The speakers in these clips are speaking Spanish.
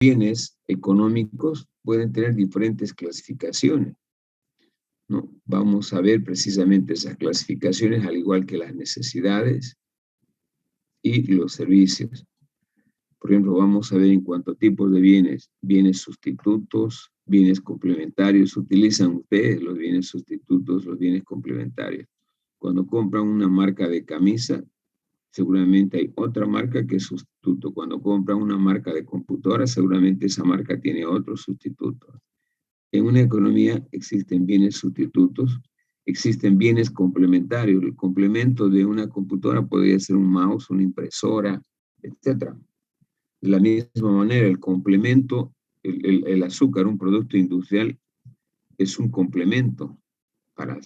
bienes económicos pueden tener diferentes clasificaciones, ¿no? Vamos a ver precisamente esas clasificaciones, al igual que las necesidades y los servicios. Por ejemplo, vamos a ver en cuánto tipos de bienes, bienes sustitutos, bienes complementarios. ¿Utilizan ustedes los bienes sustitutos, los bienes complementarios? Cuando compran una marca de camisa, seguramente hay otra marca que es sustituto. Cuando compran una marca de computadora, seguramente esa marca tiene otro sustituto. En una economía existen bienes sustitutos, existen bienes complementarios. El complemento de una computadora podría ser un mouse, una impresora, etc. De la misma manera, el complemento, el azúcar, un producto industrial, es un complemento para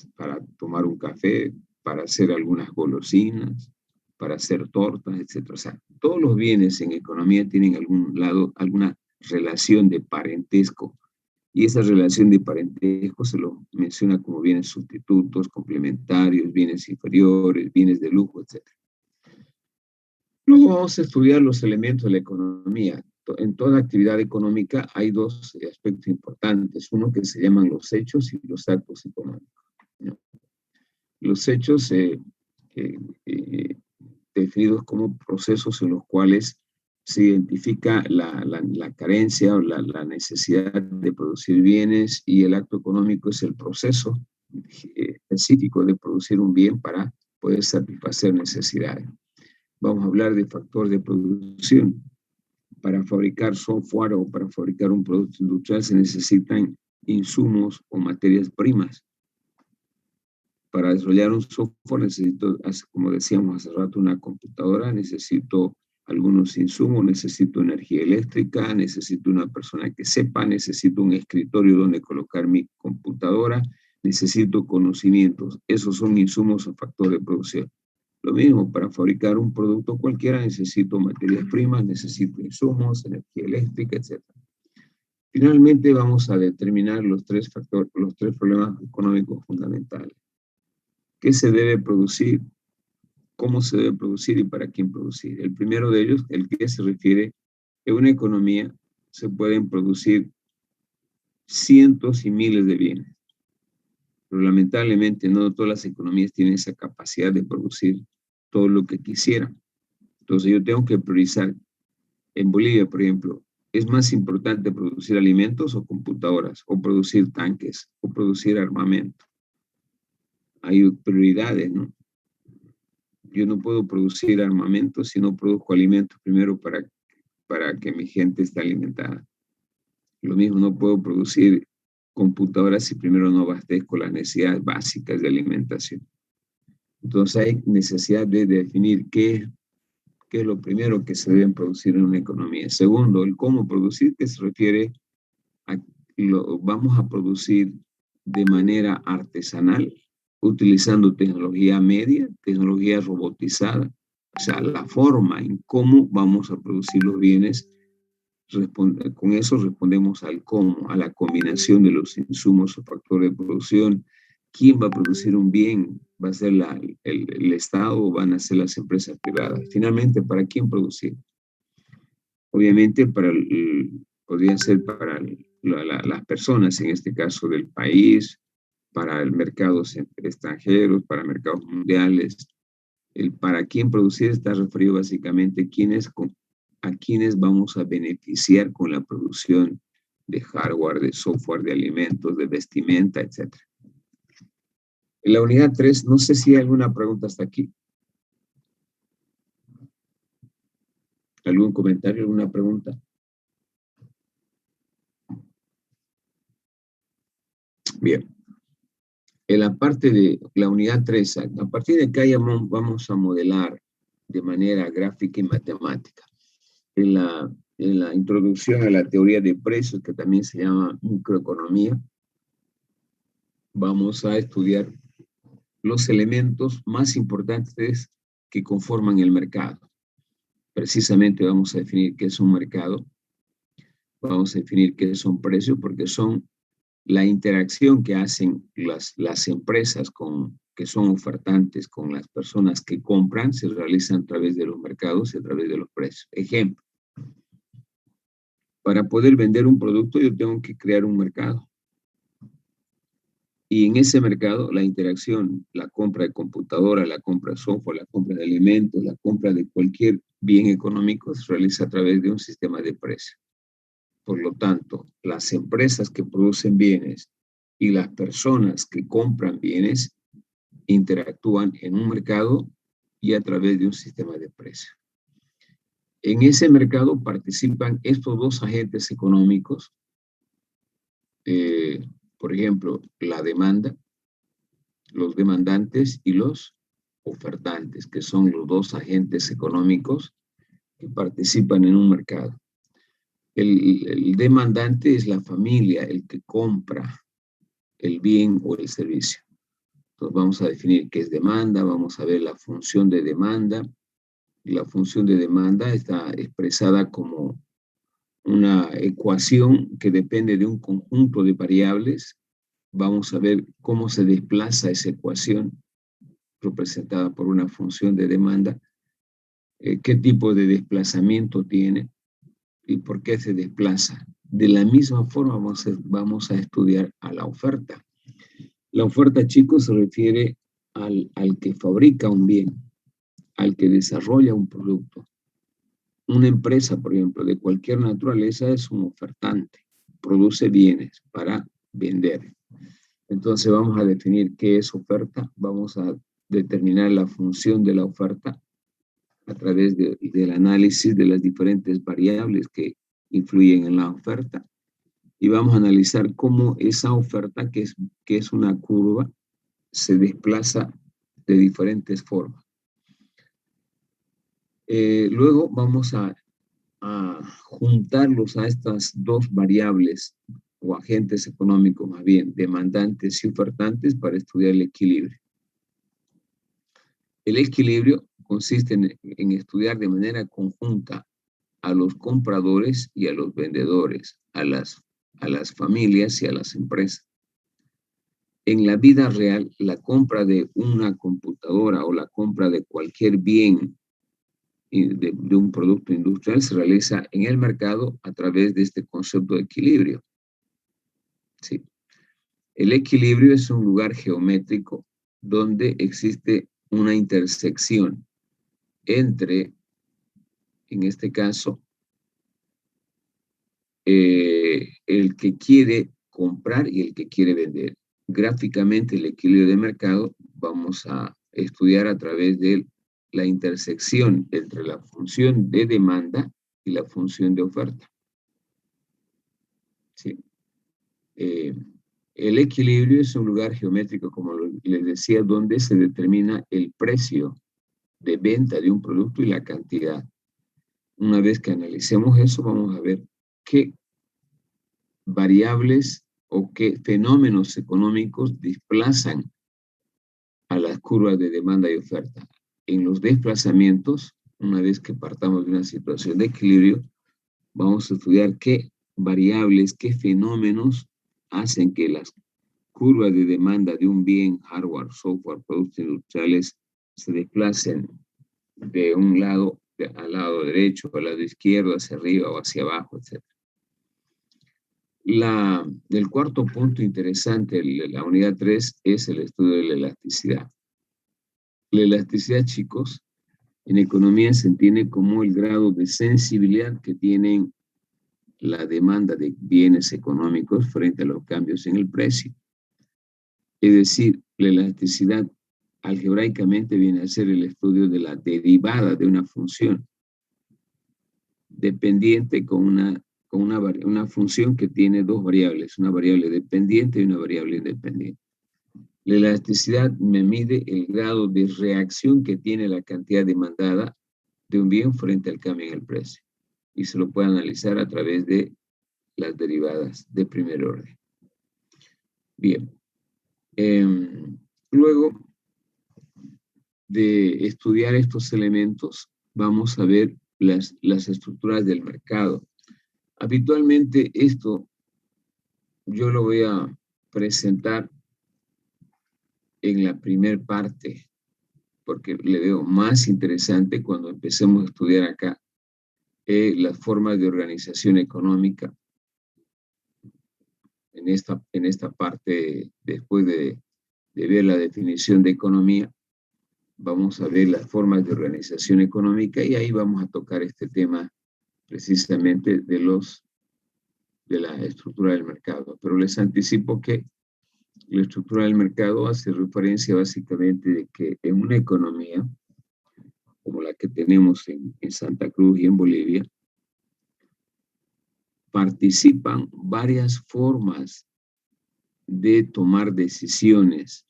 tomar un café, para hacer algunas golosinas, para hacer tortas, etc. O sea, todos los bienes en economía tienen algún lado, alguna relación de parentesco, y esa relación de parentesco se lo menciona como bienes sustitutos, complementarios, bienes inferiores, bienes de lujo, etc. Luego vamos a estudiar los elementos de la economía. En toda actividad económica hay dos aspectos importantes, uno que se llaman los hechos y los actos económicos, ¿no? Los hechos definidos como procesos en los cuales se identifica la carencia o la necesidad de producir bienes, y el acto económico es el proceso específico de producir un bien para poder satisfacer necesidades. Vamos a hablar de factor de producción. Para fabricar software o para fabricar un producto industrial se necesitan insumos o materias primas. Para desarrollar un software necesito, como decíamos hace rato, una computadora, necesito algunos insumos, necesito energía eléctrica, necesito una persona que sepa, necesito un escritorio donde colocar mi computadora, necesito conocimientos. Esos son insumos o factor de producción. Lo mismo, para fabricar un producto cualquiera necesito materias primas, necesito insumos, energía eléctrica, etc. Finalmente vamos a determinar los tres problemas económicos fundamentales. ¿Qué se debe producir? ¿Cómo se debe producir y para quién producir? El primero de ellos, el que se refiere, en una economía se pueden producir cientos y miles de bienes, pero lamentablemente no todas las economías tienen esa capacidad de producir todo lo que quisieran. Entonces yo tengo que priorizar. En Bolivia, por ejemplo, ¿es más importante producir alimentos o computadoras, o producir tanques, o producir armamento? Hay prioridades, ¿no? Yo no puedo producir armamento si no produzco alimentos primero para que mi gente esté alimentada. Lo mismo, no puedo producir computadoras si primero no abastezco las necesidades básicas de alimentación. Entonces hay necesidad de definir qué es lo primero que se deben producir en una economía. Segundo, el cómo producir, que se refiere a vamos a producir de manera artesanal, utilizando tecnología media, tecnología robotizada. O sea, la forma en cómo vamos a producir los bienes, con eso respondemos al cómo, a la combinación de los insumos o factores de producción. ¿Quién va a producir un bien? ¿Va a ser el Estado o van a ser las empresas privadas? Finalmente, ¿para quién producir? Obviamente, podría ser para las personas, en este caso del país, para el mercados extranjeros, para mercados mundiales. El para quién producir está referido básicamente a quiénes vamos a beneficiar con la producción de hardware, de software, de alimentos, de vestimenta, etc. En la unidad 3, no sé si hay alguna pregunta hasta aquí. ¿Algún comentario, alguna pregunta? Bien. En la parte de la unidad 3, a partir de acá ya vamos a modelar de manera gráfica y matemática. En la introducción a la teoría de precios, que también se llama microeconomía, vamos a estudiar los elementos más importantes que conforman el mercado. Precisamente vamos a definir qué es un mercado, vamos a definir qué son precios, porque son la interacción que hacen las empresas que son ofertantes con las personas que compran, se realizan a través de los mercados y a través de los precios. Ejemplo, Para poder vender un producto, yo tengo que crear un mercado. Y en ese mercado, la interacción, la compra de computadora, la compra de software, la compra de alimentos, la compra de cualquier bien económico se realiza a través de un sistema de precios. Por lo tanto, las empresas que producen bienes y las personas que compran bienes interactúan en un mercado y a través de un sistema de precios. En ese mercado participan estos dos agentes económicos, por ejemplo, la demanda, los demandantes y los ofertantes, que son los dos agentes económicos que participan en un mercado. El demandante es la familia, el que compra el bien o el servicio. Entonces vamos a definir qué es demanda, vamos a ver la función de demanda. La función de demanda está expresada como una ecuación que depende de un conjunto de variables. Vamos a ver cómo se desplaza esa ecuación representada por una función de demanda, qué tipo de desplazamiento tiene y por qué se desplaza. De la misma forma vamos a estudiar a la oferta. La oferta, chicos, se refiere al que fabrica un bien, al que desarrolla un producto. Una empresa, por ejemplo, de cualquier naturaleza es un ofertante, produce bienes para vender. Entonces vamos a definir qué es oferta, vamos a determinar la función de la oferta a través del análisis de las diferentes variables que influyen en la oferta y vamos a analizar cómo esa oferta, que es una curva, se desplaza de diferentes formas. Luego vamos a juntarlos a estas dos variables o agentes económicos, más bien, demandantes y ofertantes, para estudiar el equilibrio. El equilibrio consiste en estudiar de manera conjunta a los compradores y a los vendedores, a las familias y a las empresas. En la vida real, la compra de una computadora o la compra de cualquier bien de un producto industrial se realiza en el mercado a través de este concepto de equilibrio. ¿Sí? El equilibrio es un lugar geométrico donde existe una intersección entre, en este caso, el que quiere comprar y el que quiere vender. Gráficamente, el equilibrio de mercado vamos a estudiar a través de la intersección entre la función de demanda y la función de oferta. ¿Sí? El equilibrio es un lugar geométrico, como les decía, donde se determina el precio de venta de un producto y la cantidad. Una vez que analicemos eso, vamos a ver qué variables o qué fenómenos económicos desplazan a las curvas de demanda y oferta. En los desplazamientos, una vez que partamos de una situación de equilibrio, vamos a estudiar qué variables, qué fenómenos hacen que las curvas de demanda de un bien, hardware, software, productos industriales, se desplacen de un lado al lado derecho, al lado izquierdo, hacia arriba o hacia abajo, etc. El cuarto punto interesante de la unidad 3 es el estudio de la elasticidad. La elasticidad, chicos, en economía se entiende como el grado de sensibilidad que tienen la demanda de bienes económicos frente a los cambios en el precio. Es decir, la elasticidad algebraicamente viene a ser el estudio de la derivada de una función dependiente con una función que tiene dos variables, una variable dependiente y una variable independiente. La elasticidad me mide el grado de reacción que tiene la cantidad demandada de un bien frente al cambio en el precio. Y se lo puede analizar a través de las derivadas de primer orden. Bien. Luego de estudiar estos elementos, vamos a ver las estructuras del mercado. Habitualmente esto yo lo voy a presentar en la primera parte, porque le veo más interesante cuando empecemos a estudiar acá las formas de organización económica. En esta parte, después de ver la definición de economía, vamos a ver las formas de organización económica y ahí vamos a tocar este tema precisamente de la estructura del mercado. Pero les anticipo que la estructura del mercado hace referencia básicamente de que en una economía como la que tenemos en Santa Cruz y en Bolivia, participan varias formas de tomar decisiones.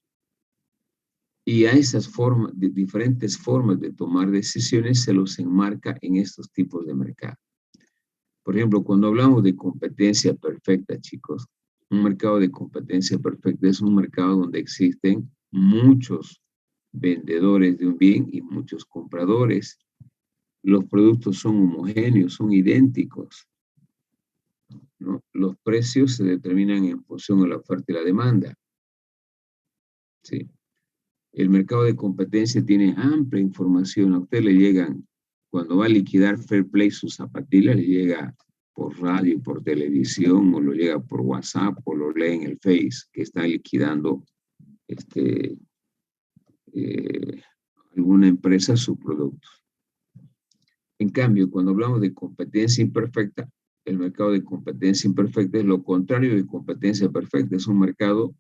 Y a esas formas, de diferentes formas de tomar decisiones, se los enmarca en estos tipos de mercado. Por ejemplo, cuando hablamos de competencia perfecta, chicos, un mercado de competencia perfecta es un mercado donde existen muchos vendedores de un bien y muchos compradores. Los productos son homogéneos, son idénticos, ¿no? Los precios se determinan en función de la oferta y la demanda. ¿Sí? El mercado de competencia tiene amplia información. A usted le llegan, cuando va a liquidar Fairplay sus zapatillas, le llega por radio, por televisión, o lo llega por WhatsApp, o lo lee en el Face, que está liquidando alguna empresa sus productos. En cambio, cuando hablamos de competencia imperfecta, el mercado de competencia imperfecta es lo contrario de competencia perfecta. Es un mercado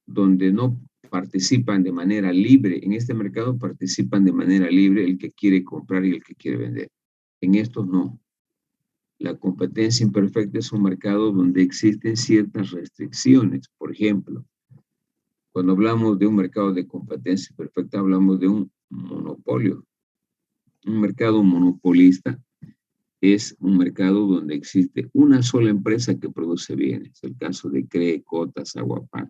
donde no participan de manera libre. En este mercado participan de manera libre el que quiere comprar y el que quiere vender. En estos no. La competencia imperfecta es un mercado donde existen ciertas restricciones. Por ejemplo, cuando hablamos de un mercado de competencia imperfecta, hablamos de un monopolio. Un mercado monopolista es un mercado donde existe una sola empresa que produce bienes. Es el caso de CRE, Cotas, Aguapac.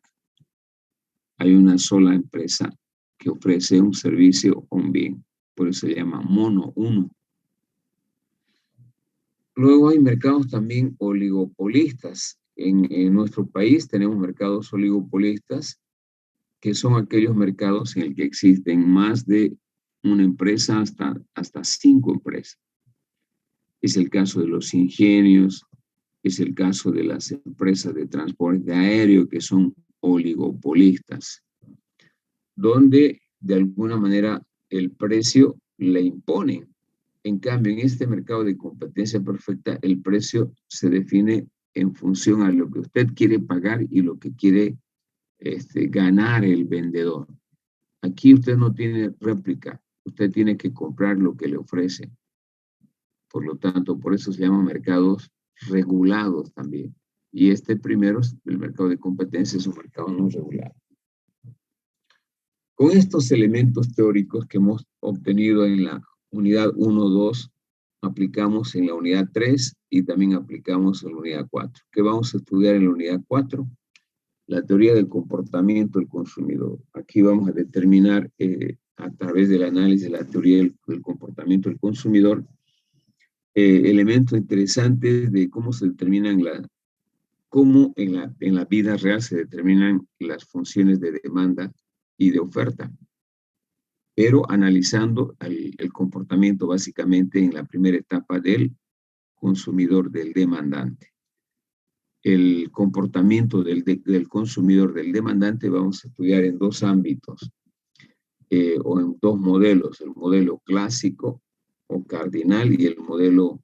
Hay una sola empresa que ofrece un servicio o un bien. Por eso se llama mono uno. Luego hay mercados también oligopolistas. En nuestro país tenemos mercados oligopolistas, que son aquellos mercados en el que existen más de una empresa hasta 5 empresas. Es el caso de los ingenios, es el caso de las empresas de transporte aéreo que son oligopolistas, donde de alguna manera el precio le imponen. En cambio, en este mercado de competencia perfecta, el precio se define en función a lo que usted quiere pagar y lo que quiere ganar el vendedor. Aquí usted no tiene réplica, usted tiene que comprar lo que le ofrece. Por lo tanto, por eso se llaman mercados regulados también. Y este primero, el mercado de competencia, es un mercado no regulado. Con estos elementos teóricos que hemos obtenido en la unidad 1, 2, aplicamos en la unidad 3 y también aplicamos en la unidad 4. ¿Qué vamos a estudiar en la unidad 4? La teoría del comportamiento del consumidor. Aquí vamos a determinar a través del análisis de la teoría del comportamiento del consumidor elementos interesantes de cómo se determinan cómo en la vida real se determinan las funciones de demanda y de oferta, pero analizando el comportamiento básicamente en la primera etapa del consumidor, del demandante. El comportamiento del consumidor, del demandante, vamos a estudiar en dos ámbitos o en dos modelos, el modelo clásico o cardinal y el modelo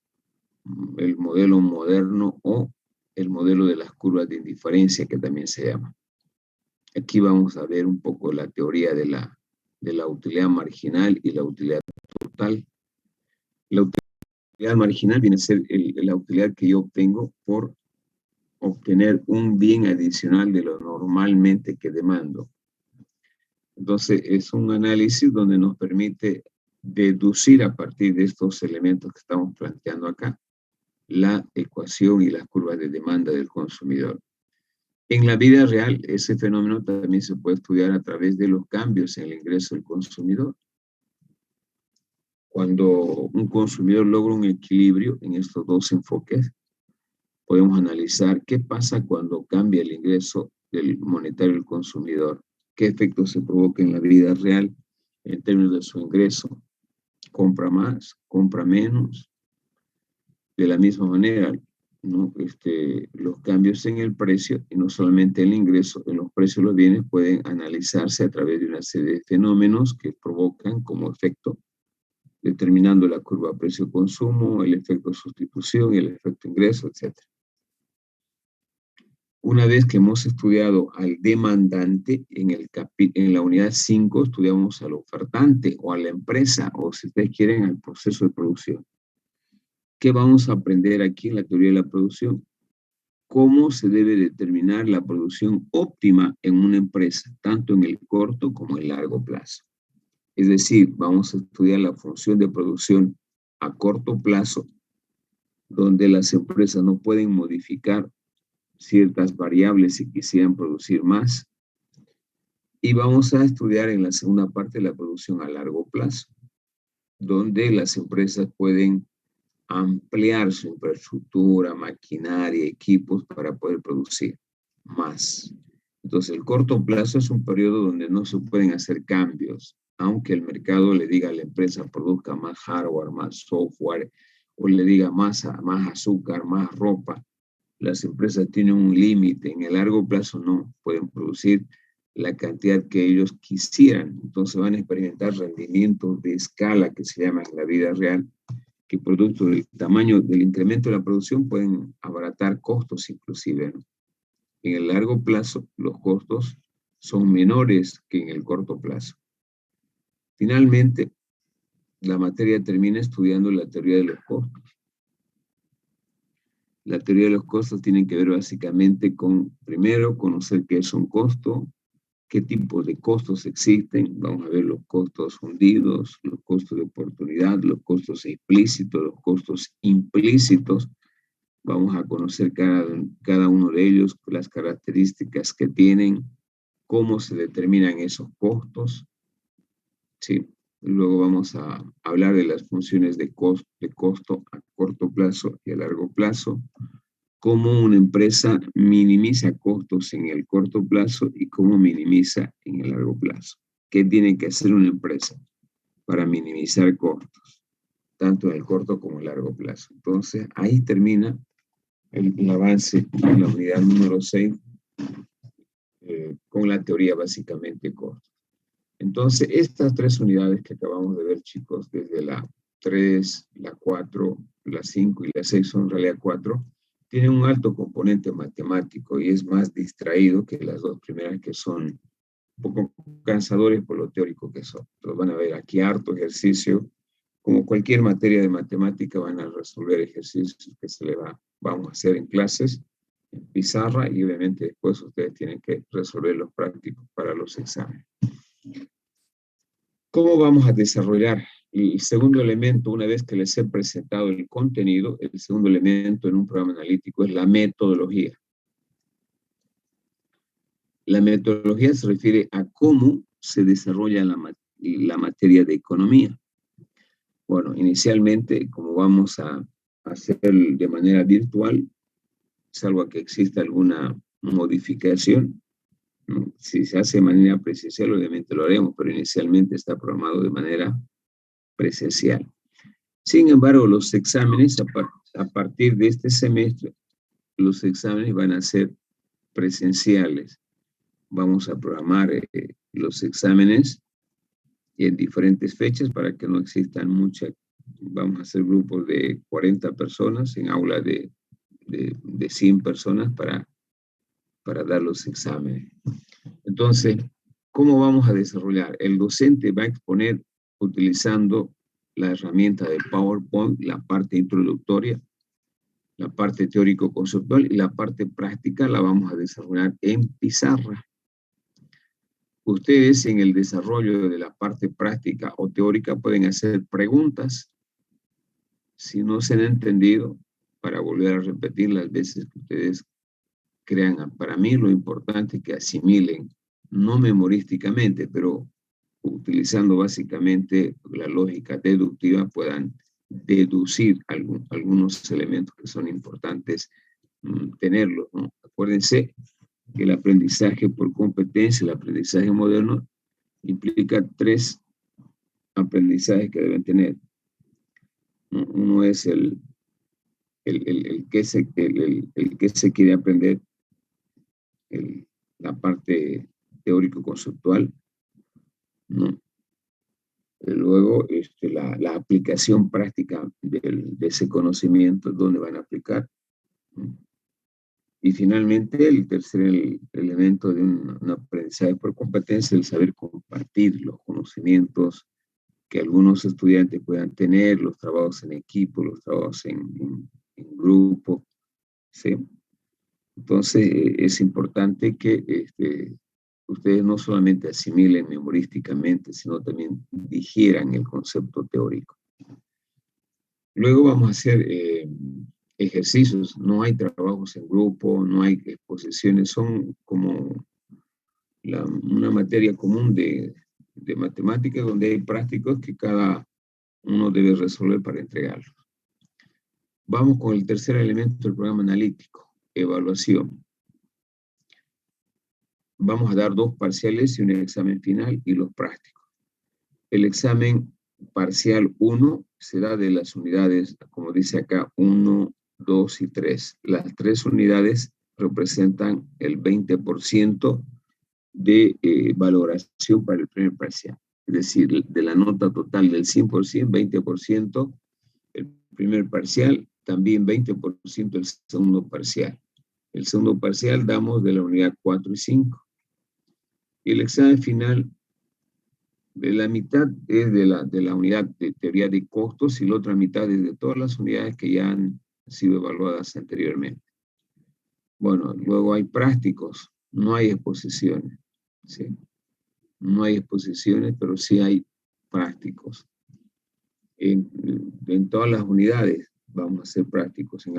moderno o el modelo de las curvas de indiferencia, que también se llama. Aquí vamos a ver un poco la teoría de la utilidad marginal y la utilidad total. La utilidad marginal viene a ser la utilidad que yo obtengo por obtener un bien adicional de lo normalmente que demando. Entonces, es un análisis donde nos permite deducir a partir de estos elementos que estamos planteando acá la ecuación y las curvas de demanda del consumidor. En la vida real, ese fenómeno también se puede estudiar a través de los cambios en el ingreso del consumidor. Cuando un consumidor logra un equilibrio en estos dos enfoques, podemos analizar qué pasa cuando cambia el ingreso del monetario del consumidor, qué efectos se provoca en la vida real en términos de su ingreso. ¿Compra más? ¿Compra menos? De la misma manera, ¿no? Los cambios en el precio, y no solamente el ingreso, en los precios de los bienes pueden analizarse a través de una serie de fenómenos que provocan como efecto, determinando la curva precio-consumo, el efecto sustitución, el efecto ingreso, etc. Una vez que hemos estudiado al demandante, en la unidad 5 estudiamos al ofertante o a la empresa, o si ustedes quieren, al proceso de producción. ¿Qué vamos a aprender aquí en la teoría de la producción? Cómo se debe determinar la producción óptima en una empresa, tanto en el corto como en el largo plazo. Es decir, vamos a estudiar la función de producción a corto plazo, donde las empresas no pueden modificar ciertas variables si quisieran producir más. Y vamos a estudiar en la segunda parte la producción a largo plazo, donde las empresas pueden ampliar su infraestructura, maquinaria, equipos para poder producir más. Entonces, el corto plazo es un periodo donde no se pueden hacer cambios, aunque el mercado le diga a la empresa produzca más hardware, más software, o le diga más azúcar, más ropa. Las empresas tienen un límite. En el largo plazo no pueden producir la cantidad que ellos quisieran. Entonces van a experimentar rendimientos de escala que se llaman en la vida real, que producto del tamaño del incremento de la producción pueden abaratar costos inclusive, ¿no? En el largo plazo, los costos son menores que en el corto plazo. Finalmente, la materia termina estudiando la teoría de los costos. La teoría de los costos tiene que ver básicamente con, primero, conocer qué es un costo, qué tipos de costos existen. Vamos a ver los costos fundidos, los costos de oportunidad, los costos explícitos, los costos implícitos. Vamos a conocer cada uno de ellos, las características que tienen, cómo se determinan esos costos. Sí. Luego vamos a hablar de las funciones de costo a corto plazo y a largo plazo, cómo una empresa minimiza costos en el corto plazo y cómo minimiza en el largo plazo. ¿Qué tiene que hacer una empresa para minimizar costos, tanto en el corto como en el largo plazo? Entonces, ahí termina el avance en la unidad número 6 con la teoría básicamente corta. Entonces, estas 3 unidades que acabamos de ver, chicos, desde la 3, la 4, la 5 y la 6, son en realidad 4, tienen un alto componente matemático y es más distraído que las 2 primeras, que son un poco cansadores por lo teórico que son. Entonces van a ver aquí harto ejercicio. Como cualquier materia de matemática, van a resolver ejercicios que vamos a hacer en clases, en pizarra, y obviamente después ustedes tienen que resolver los prácticos para los exámenes. ¿Cómo vamos a desarrollar el segundo elemento? Una vez que les he presentado el contenido, el segundo elemento en un programa analítico es la metodología. La metodología se refiere a cómo se desarrolla la materia de economía. Bueno, inicialmente, como vamos a hacer de manera virtual, salvo que exista alguna modificación, ¿no? Si se hace de manera presencial, obviamente lo haremos, pero inicialmente está programado de manera presencial. Sin embargo, los exámenes, a partir de este semestre, los exámenes van a ser presenciales. Vamos a programar los exámenes en diferentes fechas para que no existan muchas. Vamos a hacer grupos de 40 personas en aula de 100 personas para dar los exámenes. Entonces, ¿cómo vamos a desarrollar? El docente va a exponer utilizando la herramienta de PowerPoint, la parte introductoria, la parte teórico-conceptual, y la parte práctica la vamos a desarrollar en pizarra. Ustedes en el desarrollo de la parte práctica o teórica pueden hacer preguntas si no se han entendido, para volver a repetir las veces que ustedes crean. Para mí lo importante es que asimilen, no memorísticamente, pero utilizando básicamente la lógica deductiva, puedan deducir algunos elementos que son importantes tenerlos, ¿no? Acuérdense que el aprendizaje por competencia, el aprendizaje moderno, implica 3 aprendizajes que deben tener. Uno es el el que se quiere aprender, la parte teórico-conceptual, ¿no? Luego, la aplicación práctica de ese conocimiento, dónde van a aplicar, ¿no? Y finalmente, el tercer elemento de un aprendizaje por competencia, el saber compartir los conocimientos que algunos estudiantes puedan tener, los trabajos en equipo, los trabajos en grupo, ¿sí? Entonces, es importante que ustedes no solamente asimilen memorísticamente, sino también digieran el concepto teórico. Luego vamos a hacer ejercicios. No hay trabajos en grupo, no hay exposiciones, son como una materia común de matemáticas donde hay prácticos que cada uno debe resolver para entregarlos. Vamos con el tercer elemento del programa analítico, evaluación. Vamos a dar 2 parciales y un examen final y los prácticos. El examen parcial 1 será de las unidades, como dice acá, 1, 2 y 3. Las 3 unidades representan el 20% de valoración para el primer parcial. Es decir, de la nota total del 100%, 20% el primer parcial, también 20% el segundo parcial. El segundo parcial damos de la unidad 4 y 5. Y el examen final, de la mitad es de la unidad de teoría de costos y la otra mitad es de todas las unidades que ya han sido evaluadas anteriormente. Bueno, luego hay prácticos, no hay exposiciones, ¿sí? No hay exposiciones, pero sí hay prácticos. En todas las unidades vamos a hacer prácticos. En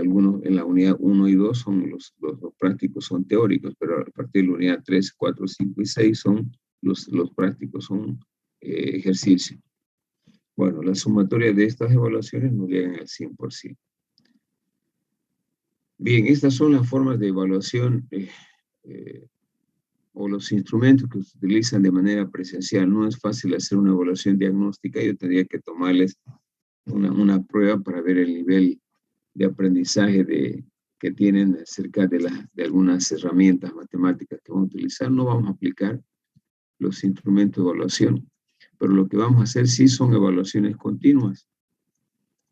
la unidad 1 y 2 son los prácticos son teóricos, pero a partir de la unidad 3, 4, 5 y 6 son los prácticos, son ejercicios. Bueno, la sumatoria de estas evaluaciones no llegan al 100%. Bien, estas son las formas de evaluación o los instrumentos que se utilizan de manera presencial. No es fácil hacer una evaluación diagnóstica. Yo tendría que tomarles una prueba para ver el nivel de aprendizaje que tienen acerca de algunas herramientas matemáticas que van a utilizar. No vamos a aplicar los instrumentos de evaluación, pero lo que vamos a hacer sí son evaluaciones continuas.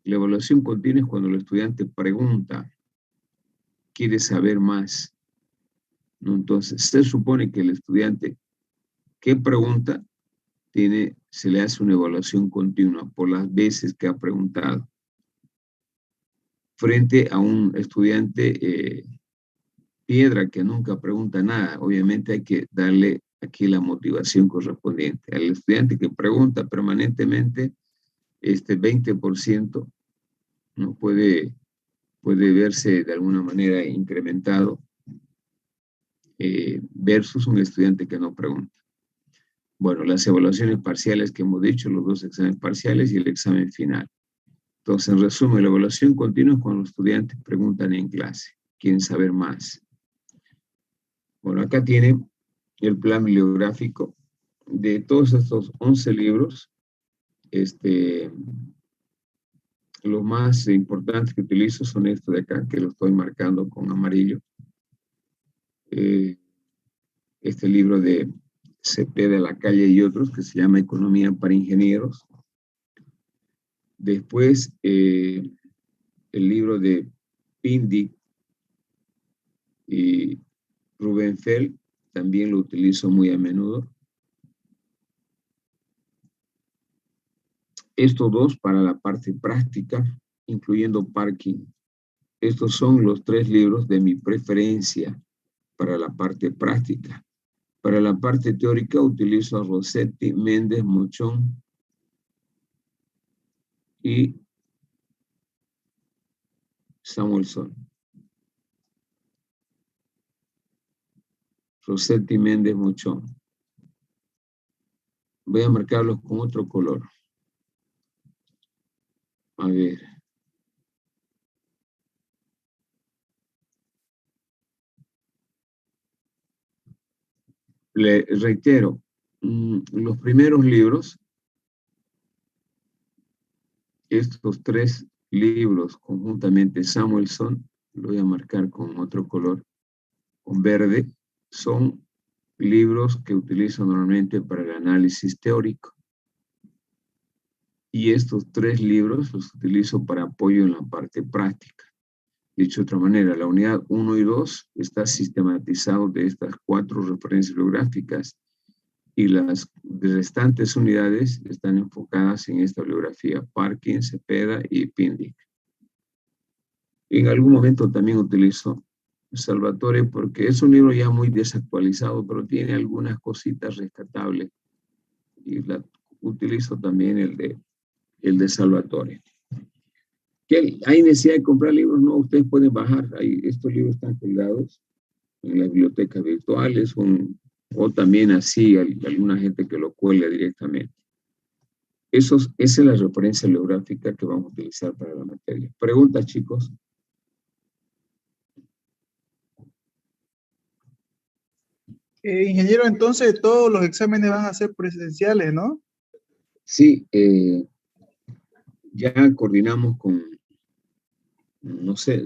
La evaluación continua es cuando el estudiante pregunta, quiere saber más, ¿no? Entonces, se supone que el estudiante que pregunta se le hace una evaluación continua por las veces que ha preguntado. Frente a un estudiante piedra que nunca pregunta nada, obviamente hay que darle aquí la motivación correspondiente. Al estudiante que pregunta permanentemente, 20% no puede verse de alguna manera incrementado versus un estudiante que no pregunta. Bueno, las evaluaciones parciales que hemos dicho, los 2 exámenes parciales y el examen final. Entonces, en resumen, la evaluación continua es cuando los estudiantes preguntan en clase, quieren saber más. Bueno, acá tiene el plan bibliográfico de todos estos 11 libros. Los más importantes que utilizo son estos de acá, que lo estoy marcando con amarillo. Este libro de Cepeda, La Calle y otros, que se llama Economía para Ingenieros. Después, el libro de Pindy y Rubenfeld, también lo utilizo muy a menudo. Estos 2 para la parte práctica, incluyendo Parking. Estos son los 3 libros de mi preferencia para la parte práctica. Para la parte teórica utilizo a Rossetti, Méndez, Mochón y Samuelson. Rossetti, Méndez, Mochón. Voy a marcarlos con otro color. A ver. Le reitero, los primeros libros, estos 3 libros conjuntamente Samuelson, lo voy a marcar con otro color, con verde, son libros que utilizo normalmente para el análisis teórico. Y estos 3 libros los utilizo para apoyo en la parte práctica. Dicho de otra manera, la unidad 1 y 2 está sistematizado de estas 4 referencias bibliográficas y las restantes unidades están enfocadas en esta bibliografía, Parkin, Cepeda y Pindic. En algún momento también utilizo Salvatore porque es un libro ya muy desactualizado, pero tiene algunas cositas rescatables. Y utilizo también el de Salvatore. ¿Hay necesidad de comprar libros? No, ustedes pueden bajar. Estos libros están colgados en las bibliotecas virtuales o también así alguna gente que lo cuelga directamente. Esa es la referencia bibliográfica que vamos a utilizar para la materia. ¿Preguntas, chicos? Ingeniero, entonces todos los exámenes van a ser presenciales, ¿no? Sí, ya coordinamos con, no sé,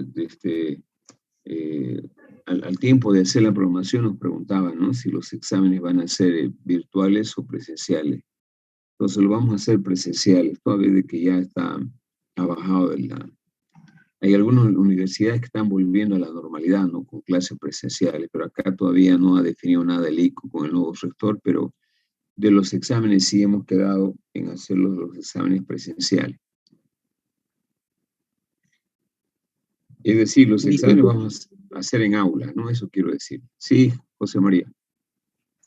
al tiempo de hacer la programación nos preguntaban, ¿no? Si los exámenes van a ser virtuales o presenciales. Entonces lo vamos a hacer presenciales, toda vez de que ya ha bajado Hay algunas universidades que están volviendo a la normalidad, ¿no? Con clases presenciales, pero acá todavía no ha definido nada el ICO con el nuevo rector, pero de los exámenes sí hemos quedado en hacer los exámenes presenciales. Es decir, los exámenes vamos a hacer en aula, ¿no? Eso quiero decir. Sí, José María.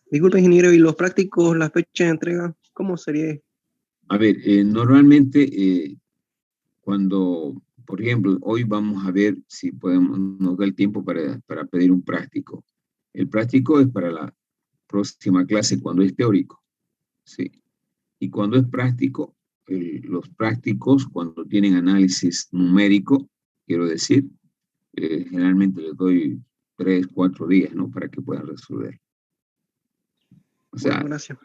Disculpe, ingeniero, ¿y los prácticos, la fecha de entrega, cómo sería? A ver, normalmente cuando, por ejemplo, hoy vamos a ver si nos da el tiempo para pedir un práctico. El práctico es para la próxima clase cuando es teórico, ¿sí? Y cuando es práctico, los prácticos, cuando tienen análisis numérico, quiero decir, generalmente les doy 3, 4 días, ¿no? Para que puedan resolver. O sea, bueno, gracias.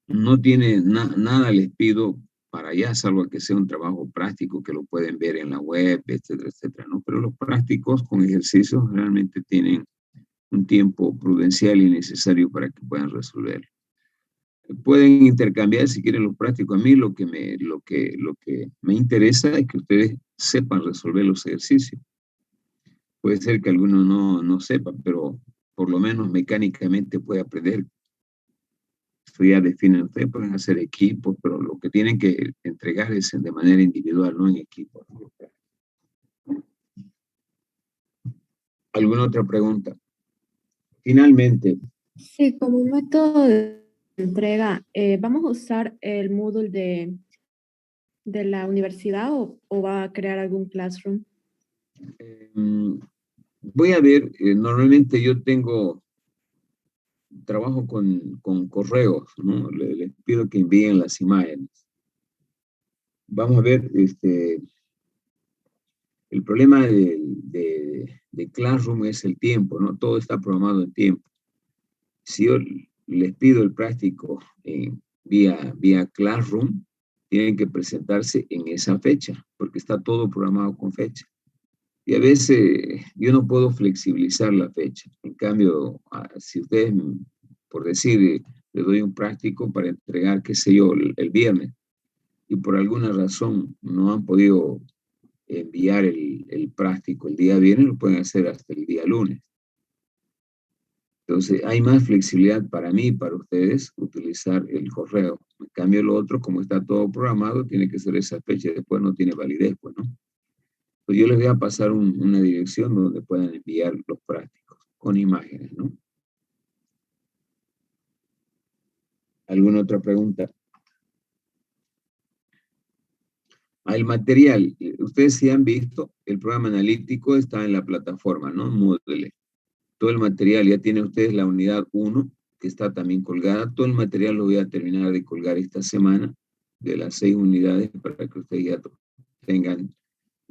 No tiene nada les pido para allá, salvo que sea un trabajo práctico que lo pueden ver en la web, etcétera, etcétera, ¿no? Pero los prácticos con ejercicios realmente tienen un tiempo prudencial y necesario para que puedan resolver. Pueden intercambiar si quieren los prácticos. A mí lo que me interesa es que ustedes sepan resolver los ejercicios. Puede ser que algunos no sepan, pero por lo menos mecánicamente puede aprender. Esto ya definen, ustedes pueden hacer equipos, pero lo que tienen que entregar es de manera individual, no en equipo. ¿Alguna otra pregunta? Finalmente. Sí, como método de entrega, ¿vamos a usar el Moodle de la universidad o va a crear algún Classroom? Voy a ver, normalmente yo trabajo con correos, ¿no? Les pido que envíen las imágenes. Vamos a ver, el problema de Classroom es el tiempo, ¿no? Todo está programado en tiempo. Si yo les pido el práctico vía Classroom, tienen que presentarse en esa fecha, porque está todo programado con fecha. Y a veces yo no puedo flexibilizar la fecha. En cambio, si ustedes, por decir, les doy un práctico para entregar, qué sé yo, el viernes, y por alguna razón no han podido enviar el práctico el día viernes, lo pueden hacer hasta el día lunes. Entonces, hay más flexibilidad para mí y para ustedes utilizar el correo. En cambio, lo otro, como está todo programado, tiene que ser esa fecha, después no tiene validez, pues, ¿no? Pues yo les voy a pasar una dirección donde puedan enviar los prácticos con imágenes, ¿no? ¿Alguna otra pregunta? El material, ustedes sí han visto, el programa analítico está en la plataforma, ¿no? Moodle. Todo el material, ya tienen ustedes la unidad 1, que está también colgada. Todo el material lo voy a terminar de colgar esta semana, de las 6 unidades, para que ustedes ya tengan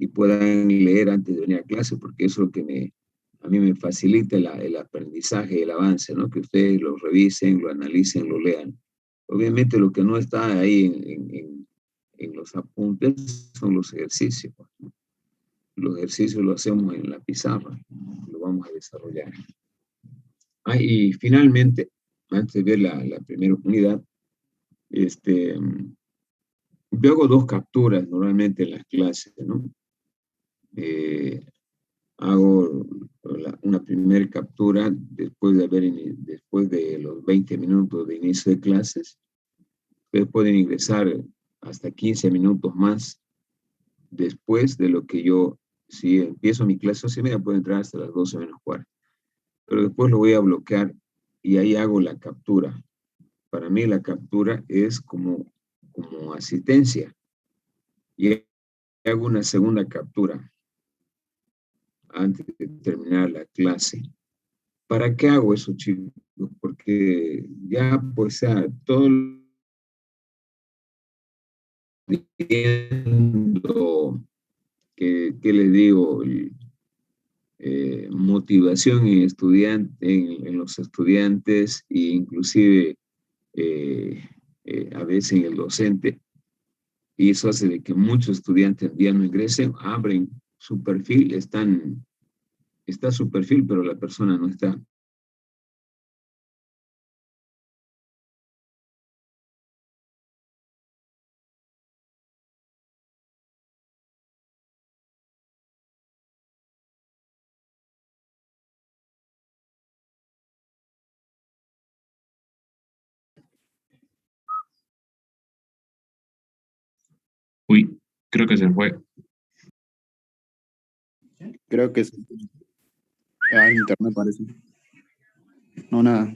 y puedan leer antes de venir a clase, porque eso es lo que a mí me facilita el aprendizaje, el avance, ¿no? Que ustedes lo revisen, lo analicen, lo lean. Obviamente lo que no está ahí en los apuntes son los ejercicios, ¿no? los ejercicios los hacemos en la pizarra, lo vamos a desarrollar. Y finalmente, antes de ver la primera unidad, yo hago 2 capturas normalmente en las clases, ¿no? Hago una primera captura después de los 20 minutos de inicio de clases. Ustedes pueden ingresar hasta 15 minutos más después de lo que yo, si empiezo mi clase a 11:30, puedo entrar hasta las 12 menos cuarto. Pero después lo voy a bloquear y ahí hago la captura. Para mí la captura es como asistencia. Y hago una segunda captura antes de terminar la clase. ¿Para qué hago eso, chicos? Porque ya, pues, todo viendo que les digo, motivación en los estudiantes e inclusive a veces en el docente, y eso hace de que muchos estudiantes ya no ingresen, abren su perfil, está su perfil, pero la persona no está. Uy, creo que se fue. Creo que es internet parece. No, nada.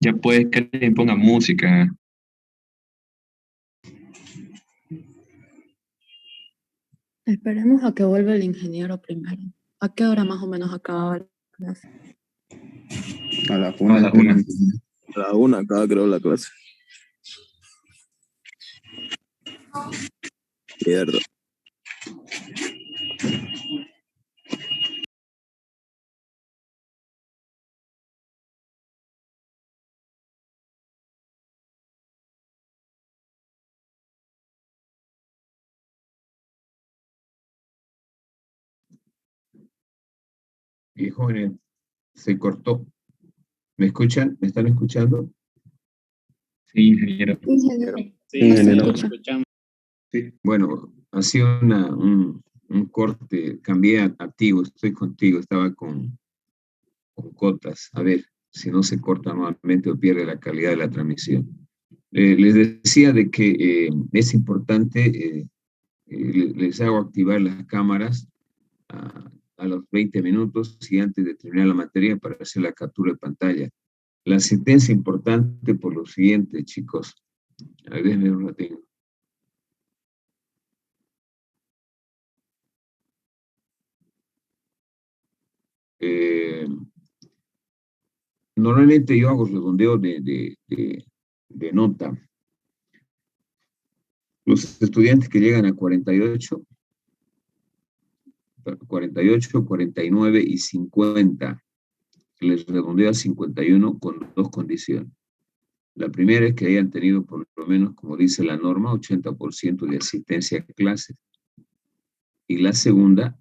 Ya puede que le ponga música. Esperemos a que vuelva el ingeniero primero. ¿A qué hora más o menos acaba la clase? A la A una. la una. A la 1 acá creo la clase. Mierda. Y jóvenes, se cortó. ¿Me escuchan? ¿Me están escuchando? Sí, ingeniero. Ingeniero. Sí, No se ingeniero. escucha. Sí. Bueno, ha sido un corte, cambié a Tigo, estoy contigo, estaba con cotas. A ver si no se corta nuevamente o pierde la calidad de la transmisión. Les decía de que es importante, les hago activar las cámaras a los 20 minutos y antes de terminar la materia para hacer la captura de pantalla. La asistencia es importante por lo siguiente, chicos. A ver, déjenme un ratito. Normalmente yo hago redondeo de nota. Los estudiantes que llegan a 48, 49 y 50, les redondeo a 51 con dos condiciones. La primera es que hayan tenido por lo menos, como dice la norma, 80% de asistencia a clases. Y la segunda,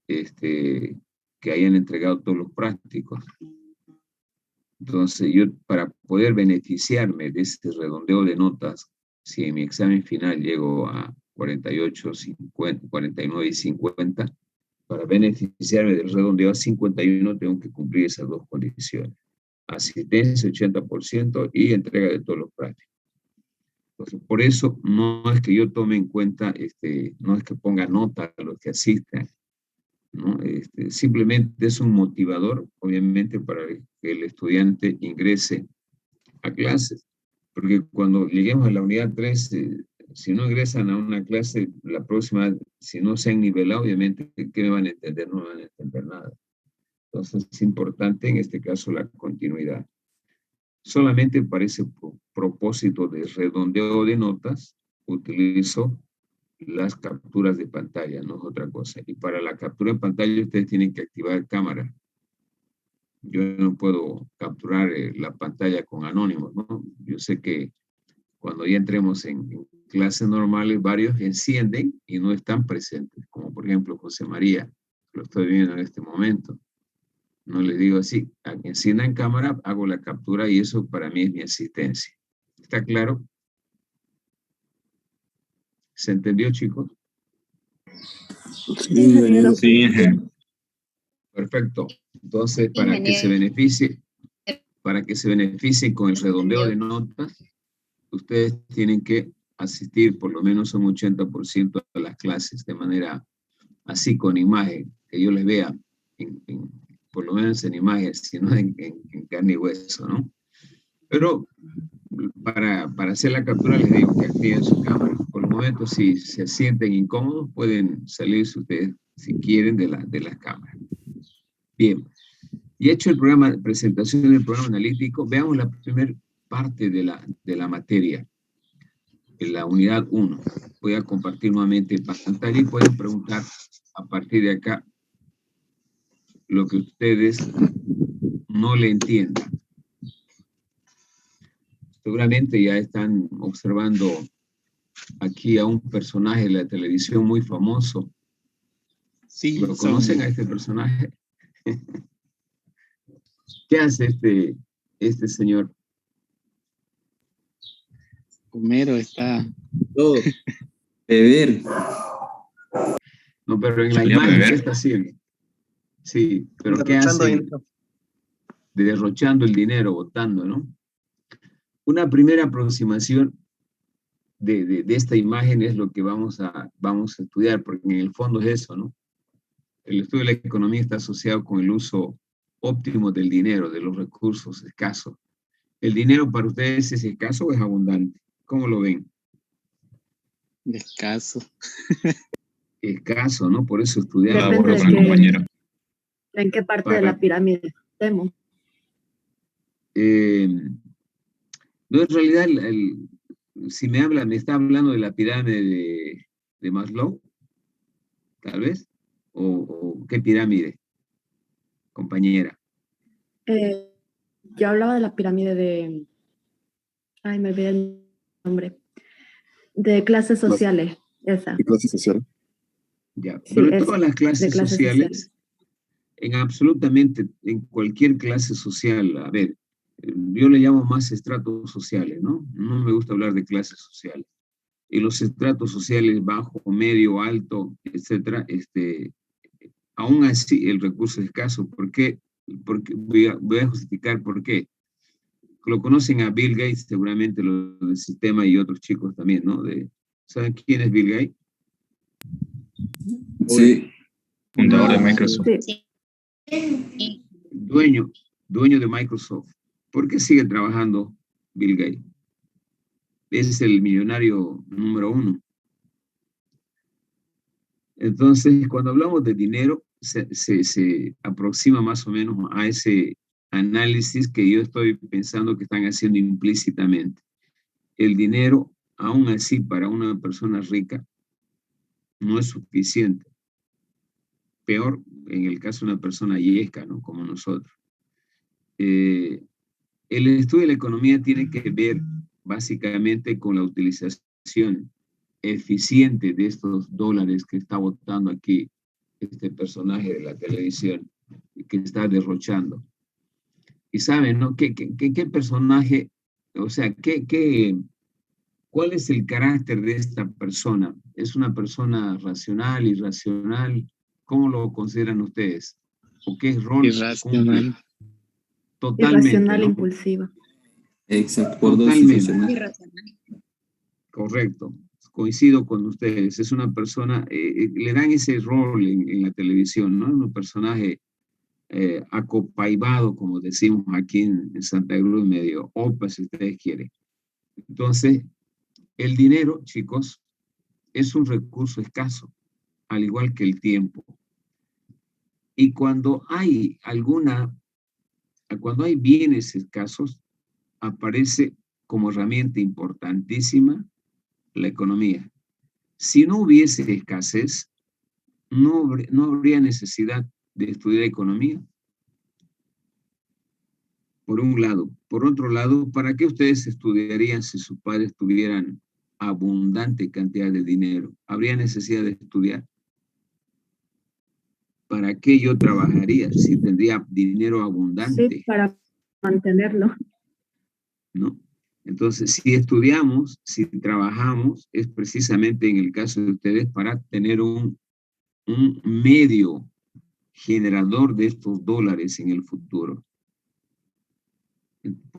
que hayan entregado todos los prácticos. Entonces, yo para poder beneficiarme de este redondeo de notas, si en mi examen final llego a 48, 50, 49 y 50, para beneficiarme del redondeo a 51 tengo que cumplir esas dos condiciones. Asistencia 80% y entrega de todos los prácticos. Entonces, por eso no es que yo tome en cuenta, no es que ponga nota a los que asistan, ¿no? Simplemente es un motivador, obviamente, para que el estudiante ingrese a clases. Porque cuando lleguemos a la unidad 3, si no ingresan a una clase, la próxima, si no se han nivelado, obviamente, ¿qué me van a entender? No van a entender nada. Entonces, es importante, en este caso, la continuidad. Solamente para ese propósito de redondeo de notas, utilizo las capturas de pantalla, no es otra cosa. Y para la captura de pantalla ustedes tienen que activar cámara. Yo no puedo capturar la pantalla con anónimos, ¿no? Yo sé que cuando ya entremos en clases normales, varios encienden y no están presentes, como por ejemplo José María, lo estoy viendo en este momento. No les digo así, enciendan cámara, hago la captura y eso para mí es mi asistencia. ¿Está claro? ¿Se entendió, chicos? Sí, ingeniero. Sí, Perfecto. Entonces, para que se beneficie con el redondeo de notas, ustedes tienen que asistir por lo menos un 80% a las clases de manera así, con imagen, que yo les vea, por lo menos en imagen, sino en carne y hueso, ¿no? Pero para hacer la captura les digo que activen su cámara. Por el momento, si se sienten incómodos, pueden salirse ustedes, si quieren, de las cámaras. Bien. Y hecho el programa, presentación del programa analítico, veamos la primera parte de la materia, en la unidad 1. Voy a compartir nuevamente pantalla y pueden preguntar a partir de acá lo que ustedes no le entiendan. Seguramente ya están observando aquí a un personaje de la televisión muy famoso. Sí, ¿Lo conocen a este personaje? ¿Qué hace este señor? Homero está. Todo. Beber. No, pero en la ¿Salía a imagen, ¿qué beber? está haciendo? Sí, pero ¿qué Derrochando hace? dinero. Derrochando el dinero, botando, ¿no? Una primera aproximación de esta imagen es lo que vamos a estudiar, porque en el fondo es eso, ¿no? El estudio de la economía está asociado con el uso óptimo del dinero, de los recursos escasos. ¿El dinero para ustedes es escaso o es abundante? ¿Cómo lo ven? Escaso. Escaso, ¿no? Por eso estudiamos. Depende Por de el qué, compañero. en qué parte de Para- la pirámide estemos. No, en realidad, si me está hablando de la pirámide de Maslow, tal vez, o qué pirámide, compañera. Yo hablaba de la pirámide de... Ay, me olvidé el nombre. De clases sociales, esa. ¿Y clase social? Ya, Sí, pero en esa, todas las de clases clases sociales, sociales. en cualquier clase social, a ver, yo le llamo más estratos sociales, ¿no? No me gusta hablar de clases sociales. y los estratos sociales bajo, medio, alto, etcétera, aún así el recurso es escaso. ¿Por qué? Porque voy a justificar por qué. Lo conocen a Bill Gates, seguramente los del sistema y otros chicos también, ¿no? ¿Saben quién es Bill Gates? Sí. Fundador de Microsoft. Sí. Dueño de Microsoft. ¿Por qué sigue trabajando Bill Gates? Es el millonario número 1. Entonces, cuando hablamos de dinero, se aproxima más o menos a ese análisis que yo estoy pensando que están haciendo implícitamente. El dinero, aún así, para una persona rica, no es suficiente. Peor en el caso de una persona yesca, ¿no? Como nosotros. El estudio de la economía tiene que ver básicamente con la utilización eficiente de estos dólares que está botando aquí este personaje de la televisión, que está derrochando. Y saben, ¿no? ¿Qué personaje, o sea, cuál es el carácter de esta persona? ¿Es una persona racional, irracional? ¿Cómo lo consideran ustedes? ¿O qué rol cumple? Irracional. Totalmente, Irracional, ¿no? impulsiva. Exacto, por dos Totalmente. irracional. Correcto. Coincido con ustedes. Es una persona, le dan ese rol en la televisión, ¿no? Un personaje acopaivado, como decimos aquí en Santa Cruz, medio opa, si ustedes quieren. Entonces, el dinero, chicos, es un recurso escaso, al igual que el tiempo. Y cuando hay bienes escasos, aparece como herramienta importantísima la economía. Si no hubiese escasez, no habría necesidad de estudiar economía. Por un lado. Por otro lado, ¿para qué ustedes estudiarían si sus padres tuvieran abundante cantidad de dinero? ¿Habría necesidad de estudiar? ¿Para qué yo trabajaría si tendría dinero abundante? Sí, para mantenerlo. ¿No? Entonces, si estudiamos, si trabajamos, es precisamente en el caso de ustedes para tener un medio generador de estos dólares en el futuro.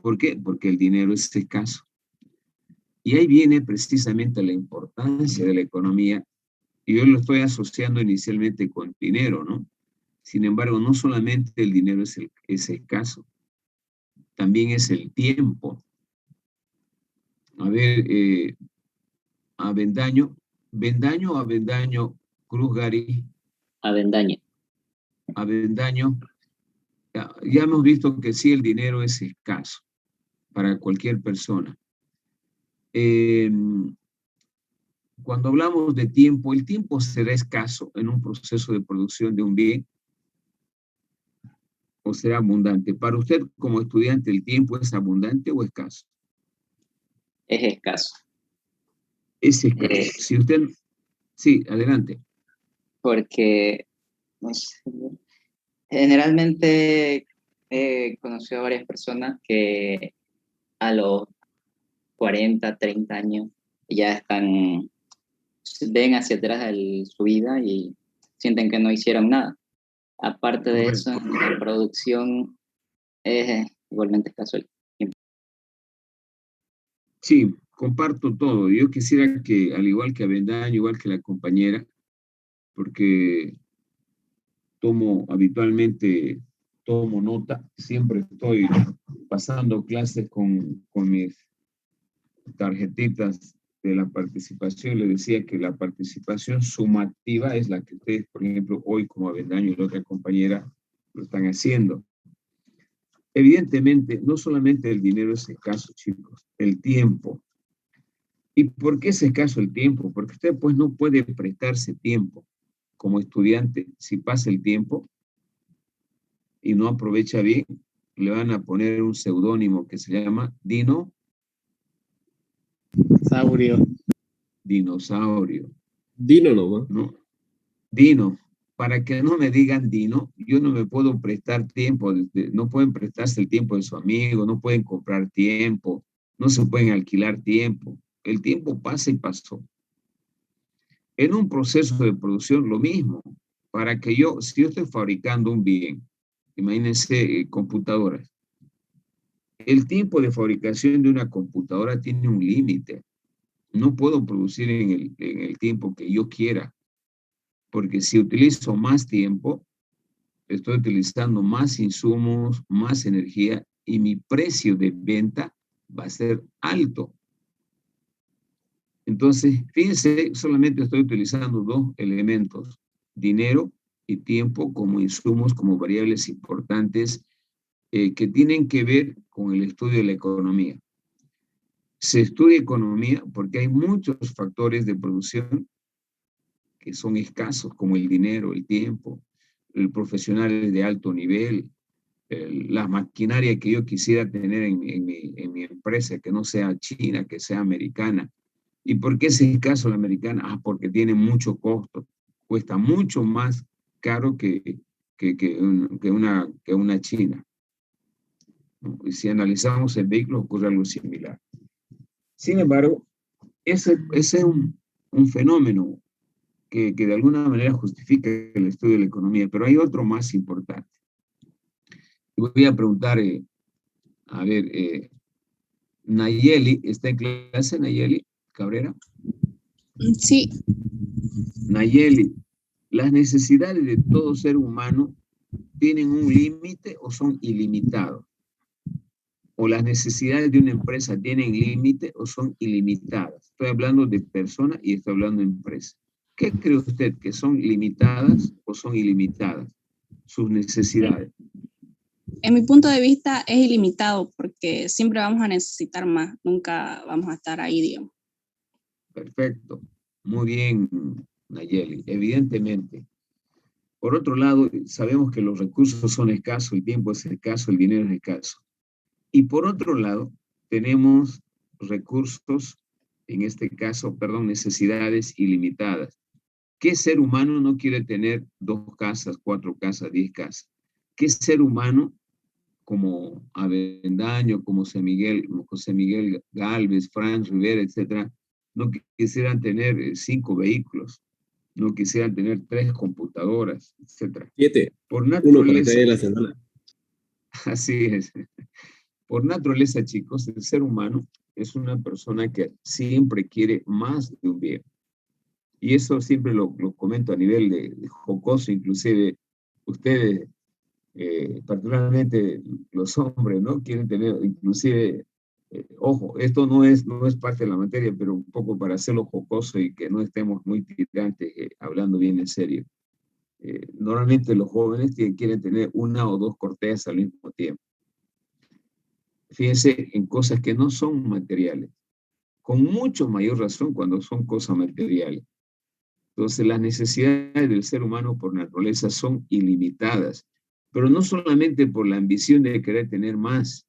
¿Por qué? Porque el dinero es escaso. Y ahí viene precisamente la importancia de la economía. Y yo lo estoy asociando inicialmente con dinero, ¿no? Sin embargo, no solamente el dinero es escaso, también es el tiempo. A ver, Avendaño o Avendaño Cruz Gary. Avendaño. Avendaño. Ya hemos visto que sí, el dinero es escaso para cualquier persona. Cuando hablamos de tiempo, el tiempo será escaso en un proceso de producción de un bien o será abundante. Para usted como estudiante, ¿el tiempo es abundante o escaso? Es escaso. Es escaso. Si usted... Sí, adelante. Porque, no sé, generalmente he conocido a varias personas que a los 40, 30 años ya ven hacia atrás su vida y sienten que no hicieron nada. Aparte de eso, la producción es igualmente escaso. Sí, comparto todo. Yo quisiera que, al igual que Avendaño, igual que la compañera, porque habitualmente tomo nota, siempre estoy pasando clases con mis tarjetitas de la participación. Le decía que la participación sumativa es la que ustedes, por ejemplo, hoy como Avendaño y la otra compañera lo están haciendo. Evidentemente, no solamente el dinero es escaso, chicos, el tiempo. ¿Y por qué es escaso el tiempo? Porque usted pues no puede prestarse tiempo como estudiante. Si pasa el tiempo y no aprovecha bien, le van a poner un seudónimo que se llama dinosaurio. Dino nomás. ¿No? Dino. Para que no me digan Dino, yo no me puedo prestar tiempo, no pueden prestarse el tiempo de su amigo, no pueden comprar tiempo, no se pueden alquilar tiempo. el tiempo pasa y pasó. En un proceso de producción, lo mismo. Para que si yo estoy fabricando un bien, imagínense computadoras, el tiempo de fabricación de una computadora tiene un límite. No puedo producir en el tiempo que yo quiera, porque si utilizo más tiempo, estoy utilizando más insumos, más energía, y mi precio de venta va a ser alto. Entonces, fíjense, solamente estoy utilizando dos elementos, dinero y tiempo, como insumos, como variables importantes que tienen que ver con el estudio de la economía. Se estudia economía porque hay muchos factores de producción que son escasos, como el dinero, el tiempo, el profesional de alto nivel, la maquinaria que yo quisiera tener en mi empresa, que no sea china, que sea americana. ¿Y por qué es escaso la americana? Ah, porque tiene mucho costo, cuesta mucho más caro que una china. Y si analizamos el vehículo, ocurre algo similar. Sin embargo, ese es un fenómeno que de alguna manera justifica el estudio de la economía, pero hay otro más importante. Voy a preguntar, a ver, Nayeli, ¿está en clase, Nayeli Cabrera? Sí. Nayeli, ¿las necesidades de todo ser humano tienen un límite o son ilimitados? ¿O las necesidades de una empresa tienen límite o son ilimitadas? Estoy hablando de personas y estoy hablando de empresas. ¿Qué cree usted, que son limitadas o son ilimitadas sus necesidades? En mi punto de vista es ilimitado porque siempre vamos a necesitar más, nunca vamos a estar ahí, digamos. Perfecto. Muy bien, Nayeli, evidentemente. Por otro lado, sabemos que los recursos son escasos, el tiempo es escaso, el dinero es escaso. Y por otro lado, tenemos recursos, en este caso, necesidades ilimitadas. ¿Qué ser humano no quiere tener 2 casas, 4 casas, 10 casas? ¿Qué ser humano, como Avendaño, como José Miguel Gálvez, Franz Rivera, etcétera, no quisieran tener 5 vehículos, no quisieran tener 3 computadoras, etcétera? 7. Por 1 para naturaleza. cada de la semana. Así es. Por naturaleza, chicos, el ser humano es una persona que siempre quiere más de un bien. Y eso siempre lo comento a nivel de jocoso, inclusive ustedes, particularmente los hombres, ¿no? Quieren tener, inclusive, ojo, esto no es parte de la materia, pero un poco para hacerlo jocoso y que no estemos muy tirantes, hablando bien en serio. Normalmente los jóvenes quieren tener 1 o 2 corteas al mismo tiempo. Fíjense en cosas que no son materiales, con mucho mayor razón cuando son cosas materiales. Entonces, las necesidades del ser humano por naturaleza son ilimitadas, pero no solamente por la ambición de querer tener más,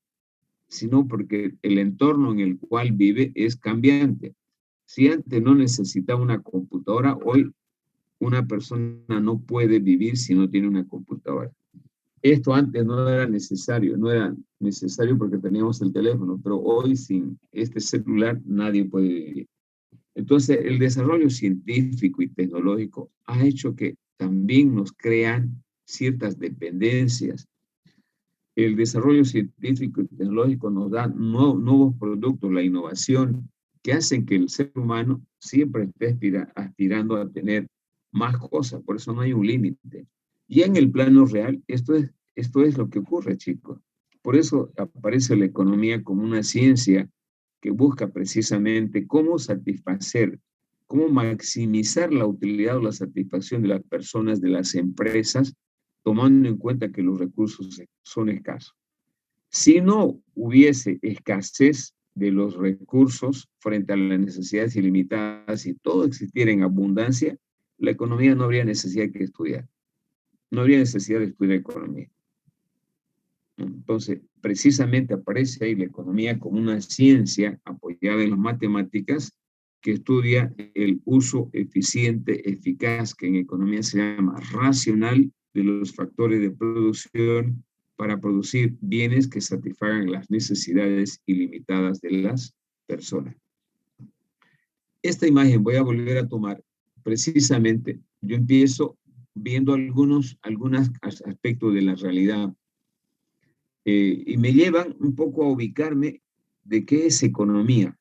sino porque el entorno en el cual vive es cambiante. Si antes no necesitaba una computadora, hoy una persona no puede vivir si no tiene una computadora. Esto antes no era necesario porque teníamos el teléfono, pero hoy sin este celular nadie puede vivir. Entonces, el desarrollo científico y tecnológico ha hecho que también nos crean ciertas dependencias. El desarrollo científico y tecnológico nos da nuevos productos, la innovación, que hacen que el ser humano siempre esté aspirando a tener más cosas. Por eso no hay un límite. Y en el plano real, esto es lo que ocurre, chicos. Por eso aparece la economía como una ciencia que busca precisamente cómo satisfacer, cómo maximizar la utilidad o la satisfacción de las personas, de las empresas, tomando en cuenta que los recursos son escasos. Si no hubiese escasez de los recursos frente a las necesidades ilimitadas y todo existiera en abundancia, la economía no habría necesidad de estudiar. No habría necesidad de estudiar economía. Entonces, precisamente aparece ahí la economía como una ciencia apoyada en las matemáticas que estudia el uso eficiente, eficaz, que en economía se llama racional, de los factores de producción para producir bienes que satisfagan las necesidades ilimitadas de las personas. Esta imagen voy a volver a tomar. Precisamente, yo empiezo viendo algunos aspectos de la realidad y me llevan un poco a ubicarme de qué es economía.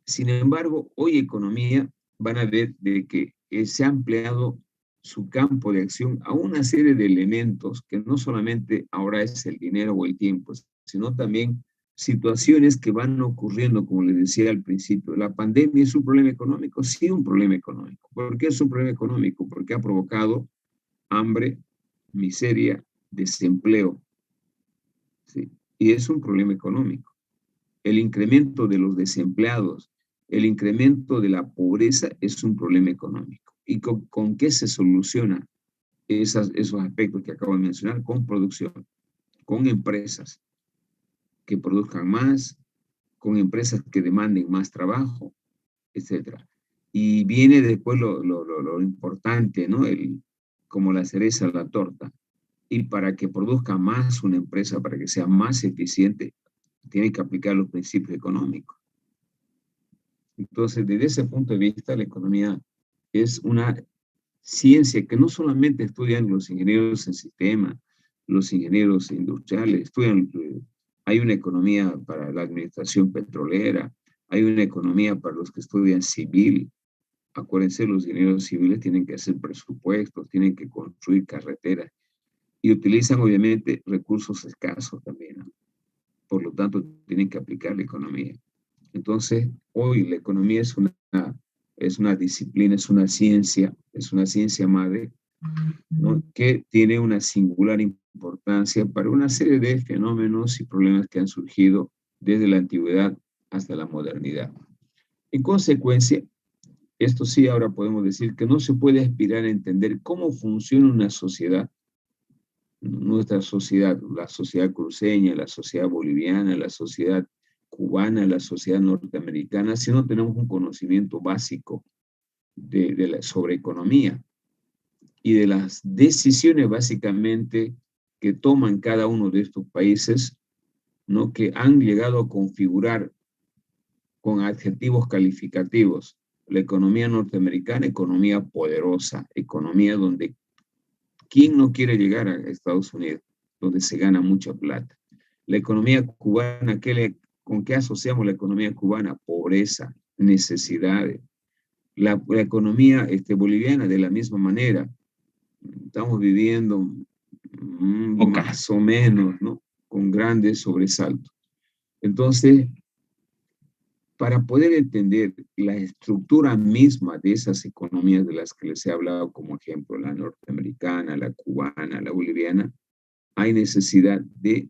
Sin embargo, hoy economía van a ver de que se ha ampliado su campo de acción a una serie de elementos que no solamente ahora es el dinero o el tiempo, sino también situaciones que van ocurriendo, como les decía al principio. ¿La pandemia es un problema económico? Sí, un problema económico. ¿Por qué es un problema económico? Porque ha provocado hambre, miseria, desempleo. ¿Sí? Y es un problema económico. El incremento de los desempleados, el incremento de la pobreza es un problema económico. ¿Y con qué se soluciona esos aspectos que acabo de mencionar? Con producción, con empresas que produzcan más, con empresas que demanden más trabajo, etc. Y viene después lo importante, ¿no? Como la cereza a la torta. Y para que produzca más una empresa, para que sea más eficiente, tiene que aplicar los principios económicos. Entonces, desde ese punto de vista, la economía es una ciencia que no solamente estudian los ingenieros en sistema, los ingenieros industriales, estudian, hay una economía para la administración petrolera, hay una economía para los que estudian civil. Acuérdense, los ingenieros civiles tienen que hacer presupuestos, tienen que construir carreteras y utilizan obviamente recursos escasos también, ¿no? Por lo tanto, tienen que aplicar la economía. Entonces, hoy la economía es una disciplina, es una ciencia madre, ¿no? Que tiene una singular importancia para una serie de fenómenos y problemas que han surgido desde la antigüedad hasta la modernidad. En consecuencia, esto sí, ahora podemos decir que no se puede aspirar a entender cómo funciona una sociedad, nuestra sociedad, la sociedad cruceña, la sociedad boliviana, la sociedad cubana, la sociedad norteamericana, si no tenemos un conocimiento básico sobre economía y de las decisiones básicamente que toman cada uno de estos países, ¿no? Que han llegado a configurar con adjetivos calificativos la economía norteamericana, economía poderosa, economía donde ¿quién no quiere llegar a Estados Unidos, donde se gana mucha plata? La economía cubana, ¿con qué asociamos la economía cubana? Pobreza, necesidades. La economía boliviana, de la misma manera, estamos viviendo más o menos, ¿no? Con grandes sobresaltos. Entonces, para poder entender la estructura misma de esas economías de las que les he hablado como ejemplo, la norteamericana, la cubana, la boliviana, hay necesidad de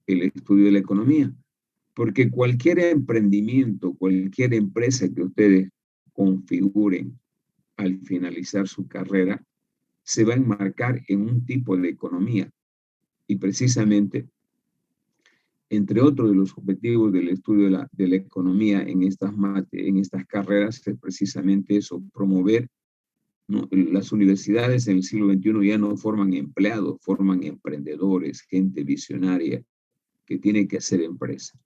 el estudio de la economía, porque cualquier emprendimiento, cualquier empresa que ustedes configuren al finalizar su carrera, se va a enmarcar en un tipo de economía. Y precisamente, entre otros de los objetivos del estudio de la economía en estas carreras, es precisamente eso, promover, ¿no? Las universidades en el siglo XXI ya no forman empleados, forman emprendedores, gente visionaria que tiene que hacer empresa.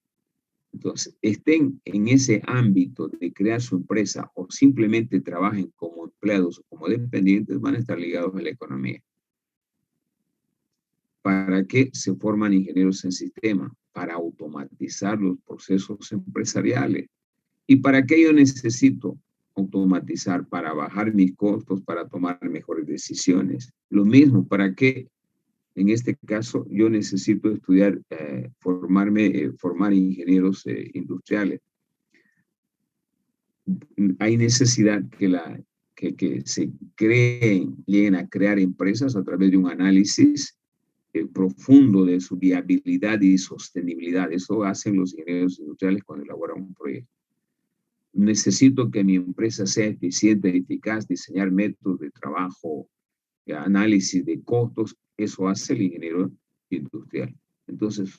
Entonces, estén en ese ámbito de crear su empresa o simplemente trabajen como empleados o como dependientes, van a estar ligados a la economía. ¿Para qué se forman ingenieros en sistema? Para automatizar los procesos empresariales. ¿Y para qué yo necesito automatizar? Para bajar mis costos, para tomar mejores decisiones. Lo mismo, ¿para qué? En este caso, yo necesito estudiar, formar ingenieros industriales. Hay necesidad que se lleguen a crear empresas a través de un análisis profundo de su viabilidad y sostenibilidad. Eso hacen los ingenieros industriales cuando elaboran un proyecto. Necesito que mi empresa sea eficiente y eficaz, diseñar métodos de trabajo, análisis de costos, eso hace el ingeniero industrial. Entonces,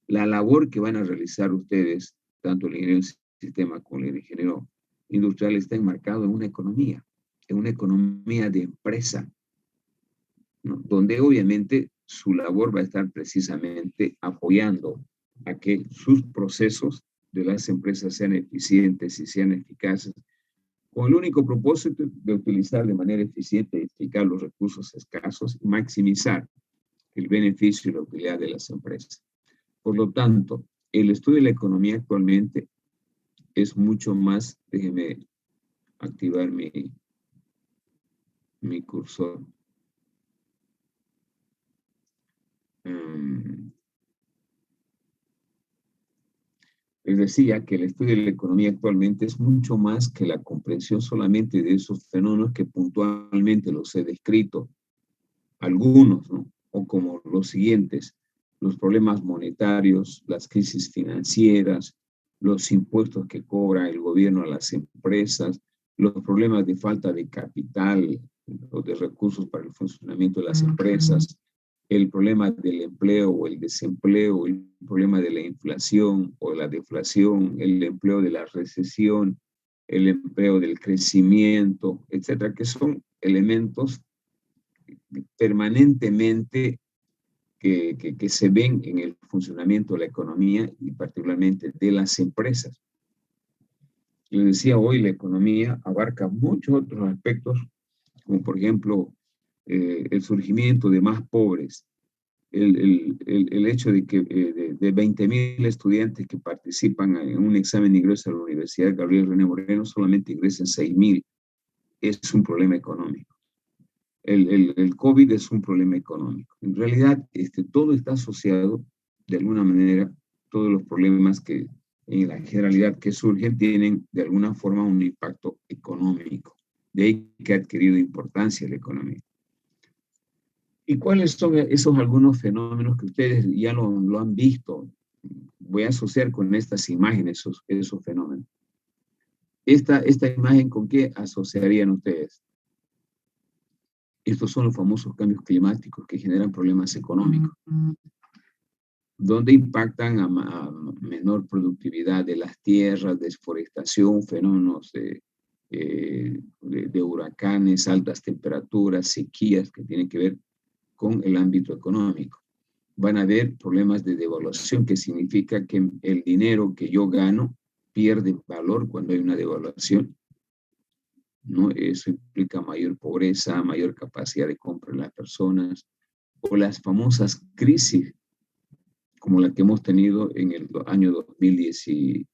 la labor que van a realizar ustedes, tanto el ingeniero en sistema como el ingeniero industrial, está enmarcado en una economía de empresa, ¿no? Donde obviamente su labor va a estar precisamente apoyando a que sus procesos de las empresas sean eficientes y sean eficaces, con el único propósito de utilizar de manera eficiente y eficaz los recursos escasos y maximizar el beneficio y la utilidad de las empresas. Por lo tanto, el estudio de la economía actualmente es mucho más, déjeme activar mi cursor. Les decía que el estudio de la economía actualmente es mucho más que la comprensión solamente de esos fenómenos que puntualmente los he descrito, algunos, ¿no? O como los siguientes: los problemas monetarios, las crisis financieras, los impuestos que cobra el gobierno a las empresas, los problemas de falta de capital o de recursos para el funcionamiento de las empresas, el problema del empleo o el desempleo, el problema de la inflación o la deflación, el empleo de la recesión, el empleo del crecimiento, etcétera, que son elementos permanentemente que se ven en el funcionamiento de la economía y particularmente de las empresas. Les decía hoy, la economía abarca muchos otros aspectos, como por ejemplo el surgimiento de más pobres, el hecho de que de 20.000 estudiantes que participan en un examen de ingreso a la Universidad Gabriel René Moreno, solamente ingresen 6.000. Es un problema económico. El COVID es un problema económico. En realidad, todo está asociado, de alguna manera, todos los problemas que en la generalidad que surgen tienen de alguna forma un impacto económico. De ahí que ha adquirido importancia la economía. ¿Y cuáles son esos algunos fenómenos que ustedes ya lo han visto? Voy a asociar con estas imágenes esos fenómenos. Esta imagen, ¿con qué asociarían ustedes? Estos son los famosos cambios climáticos que generan problemas económicos, donde impactan a menor productividad de las tierras, desforestación, fenómenos de huracanes, altas temperaturas, sequías que tienen que ver con el ámbito económico. Van a haber problemas de devaluación, que significa que el dinero que yo gano pierde valor cuando hay una devaluación, ¿no? Eso implica mayor pobreza, mayor capacidad de compra de las personas, o las famosas crisis, como la que hemos tenido en el año 2010 y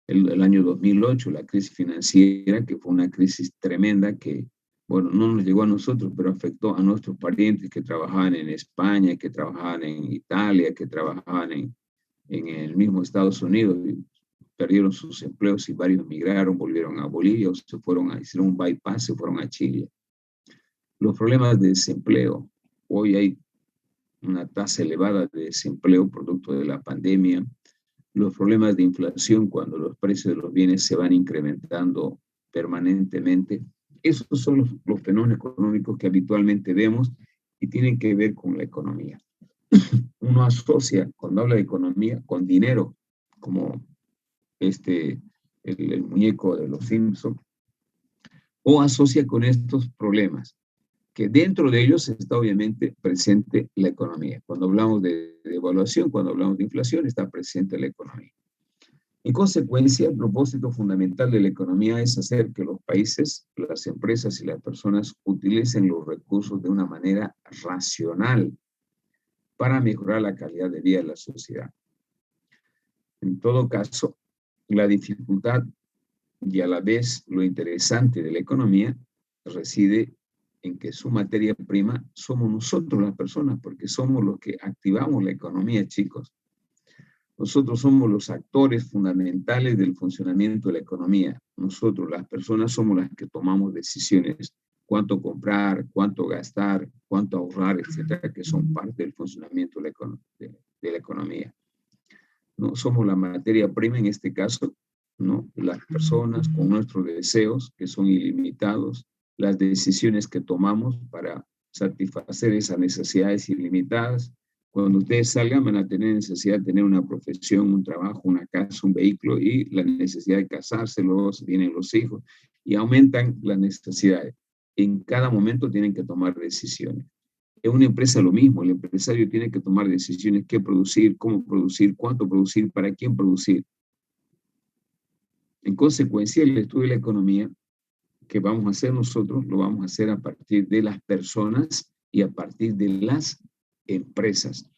el año 2008, la crisis financiera, que fue una crisis tremenda que, bueno, no nos llegó a nosotros, pero afectó a nuestros parientes que trabajaban en España, que trabajaban en Italia, que trabajaban en el mismo Estados Unidos. Perdieron sus empleos y varios migraron, volvieron a Bolivia o hicieron un bypass, se fueron a Chile. Los problemas de desempleo. Hoy hay una tasa elevada de desempleo producto de la pandemia. Los problemas de inflación, cuando los precios de los bienes se van incrementando permanentemente. Esos son los fenómenos económicos que habitualmente vemos y tienen que ver con la economía. Uno asocia, cuando habla de economía, con dinero, como el muñeco de los Simpson, o asocia con estos problemas, que dentro de ellos está obviamente presente la economía. Cuando hablamos de devaluación, cuando hablamos de inflación, está presente la economía. En consecuencia, el propósito fundamental de la economía es hacer que los países, las empresas y las personas utilicen los recursos de una manera racional para mejorar la calidad de vida de la sociedad. En todo caso, la dificultad y a la vez lo interesante de la economía reside en que su materia prima somos nosotros las personas, porque somos los que activamos la economía, chicos. Nosotros somos los actores fundamentales del funcionamiento de la economía. Nosotros, las personas, somos las que tomamos decisiones. Cuánto comprar, cuánto gastar, cuánto ahorrar, etcétera, que son parte del funcionamiento de la economía. ¿No? Somos la materia prima en este caso, ¿no? Las personas con nuestros deseos que son ilimitados, las decisiones que tomamos para satisfacer esas necesidades ilimitadas. Cuando ustedes salgan van a tener necesidad de tener una profesión, un trabajo, una casa, un vehículo y la necesidad de casarse, luego vienen los hijos y aumentan las necesidades. En cada momento tienen que tomar decisiones. En una empresa lo mismo, el empresario tiene que tomar decisiones: qué producir, cómo producir, cuánto producir, para quién producir. En consecuencia, el estudio de la economía que vamos a hacer nosotros, lo vamos a hacer a partir de las personas y a partir de las empresas.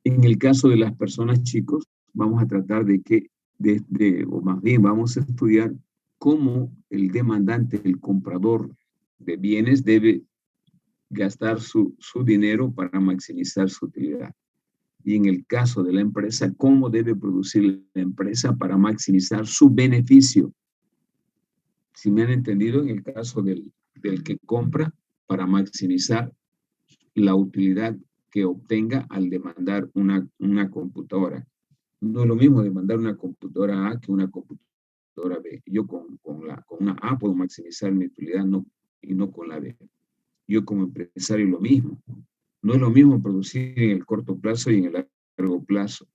En el caso de las personas, chicos, vamos a tratar de que, o más bien vamos a estudiar cómo el demandante, el comprador de bienes debe gastar su dinero para maximizar su utilidad. Y en el caso de la empresa, cómo debe producir la empresa para maximizar su beneficio. Si me han entendido, en el caso del que compra, para maximizar la utilidad que obtenga al demandar una computadora. No es lo mismo demandar una computadora A que una computadora B. Yo con una A puedo maximizar mi utilidad y no con la B. Yo como empresario lo mismo. No es lo mismo producir en el corto plazo y en el largo plazo.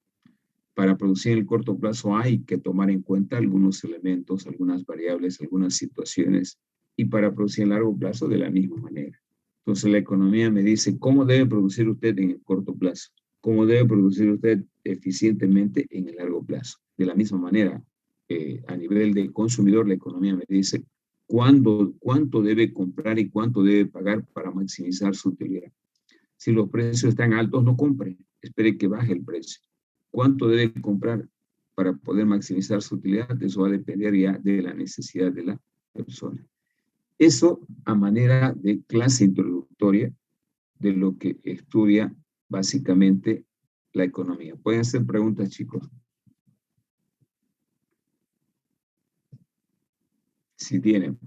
Para producir en el corto plazo hay que tomar en cuenta algunos elementos, algunas variables, algunas situaciones, y para producir en largo plazo de la misma manera. Entonces la economía me dice cómo debe producir usted en el corto plazo, cómo debe producir usted eficientemente en el largo plazo. De la misma manera, a nivel de consumidor, la economía me dice cuánto debe comprar y cuánto debe pagar para maximizar su utilidad. Si los precios están altos, no compre, espere que baje el precio. ¿Cuánto debe comprar para poder maximizar su utilidad? Eso va a depender ya de la necesidad de la persona. Eso a manera de clase introductoria de lo que estudia básicamente la economía. ¿Pueden hacer preguntas, chicos? Si tienen.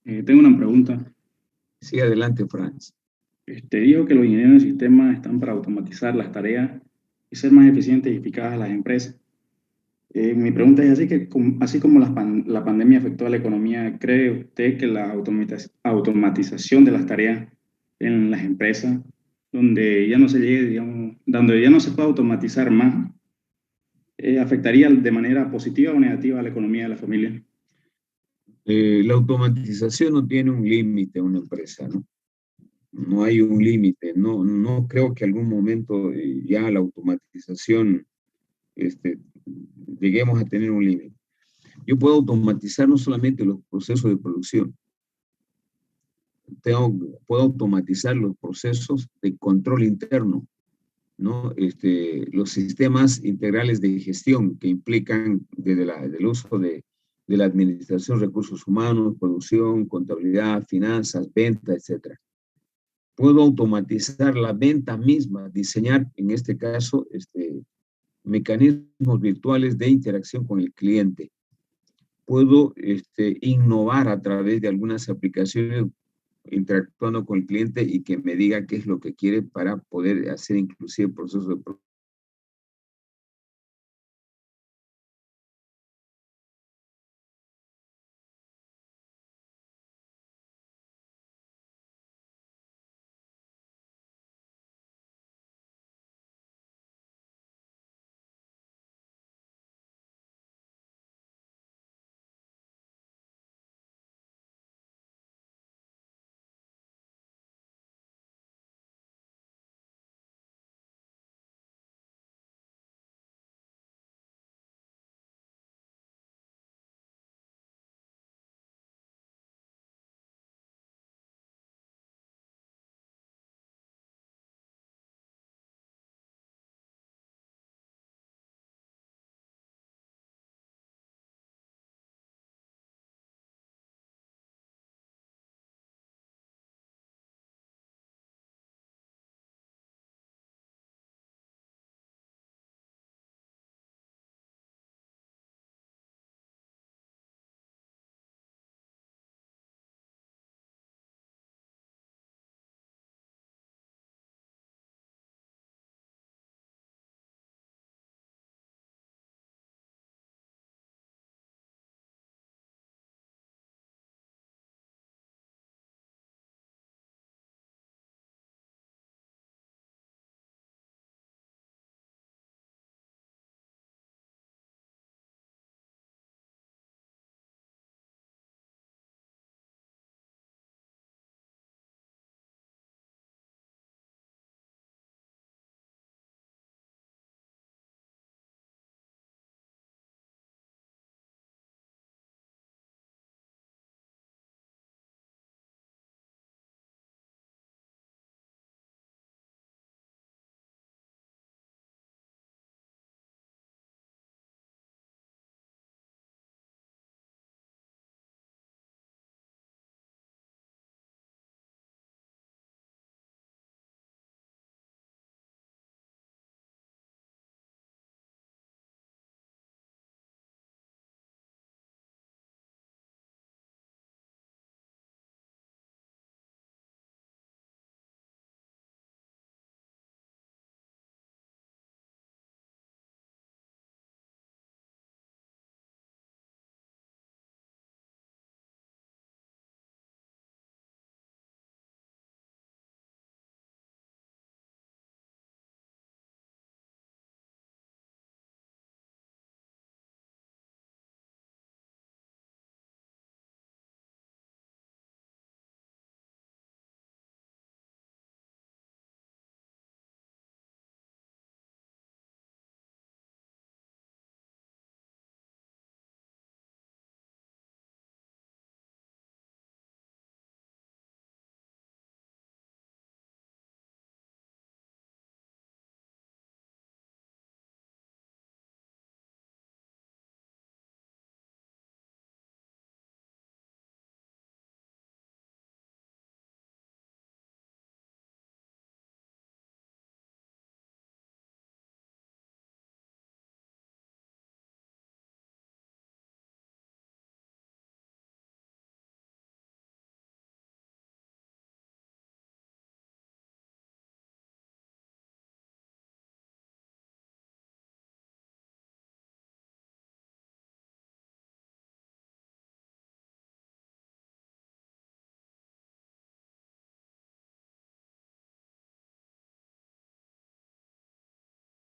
Tengo una pregunta. Sí, adelante, Franz. Dijo que los ingenieros de sistemas están para automatizar las tareas y ser más eficientes y eficaces a las empresas. Mi pregunta es así como la pandemia afectó a la economía, ¿cree usted que la automatización de las tareas en las empresas, donde ya no se llegue, digamos, donde ya no se puede automatizar más, afectaría de manera positiva o negativa a la economía de la familia? La automatización no tiene un límite en una empresa, ¿no? No hay un límite. No creo que algún momento ya la automatización lleguemos a tener un límite. Yo puedo automatizar no solamente los procesos de producción, puedo automatizar los procesos de control interno, ¿no? Los sistemas integrales de gestión que implican desde el uso de la administración, recursos humanos, producción, contabilidad, finanzas, venta, etc. Puedo automatizar la venta misma, diseñar, en este caso, mecanismos virtuales de interacción con el cliente. Puedo innovar a través de algunas aplicaciones interactuando con el cliente y que me diga qué es lo que quiere para poder hacer inclusive procesos de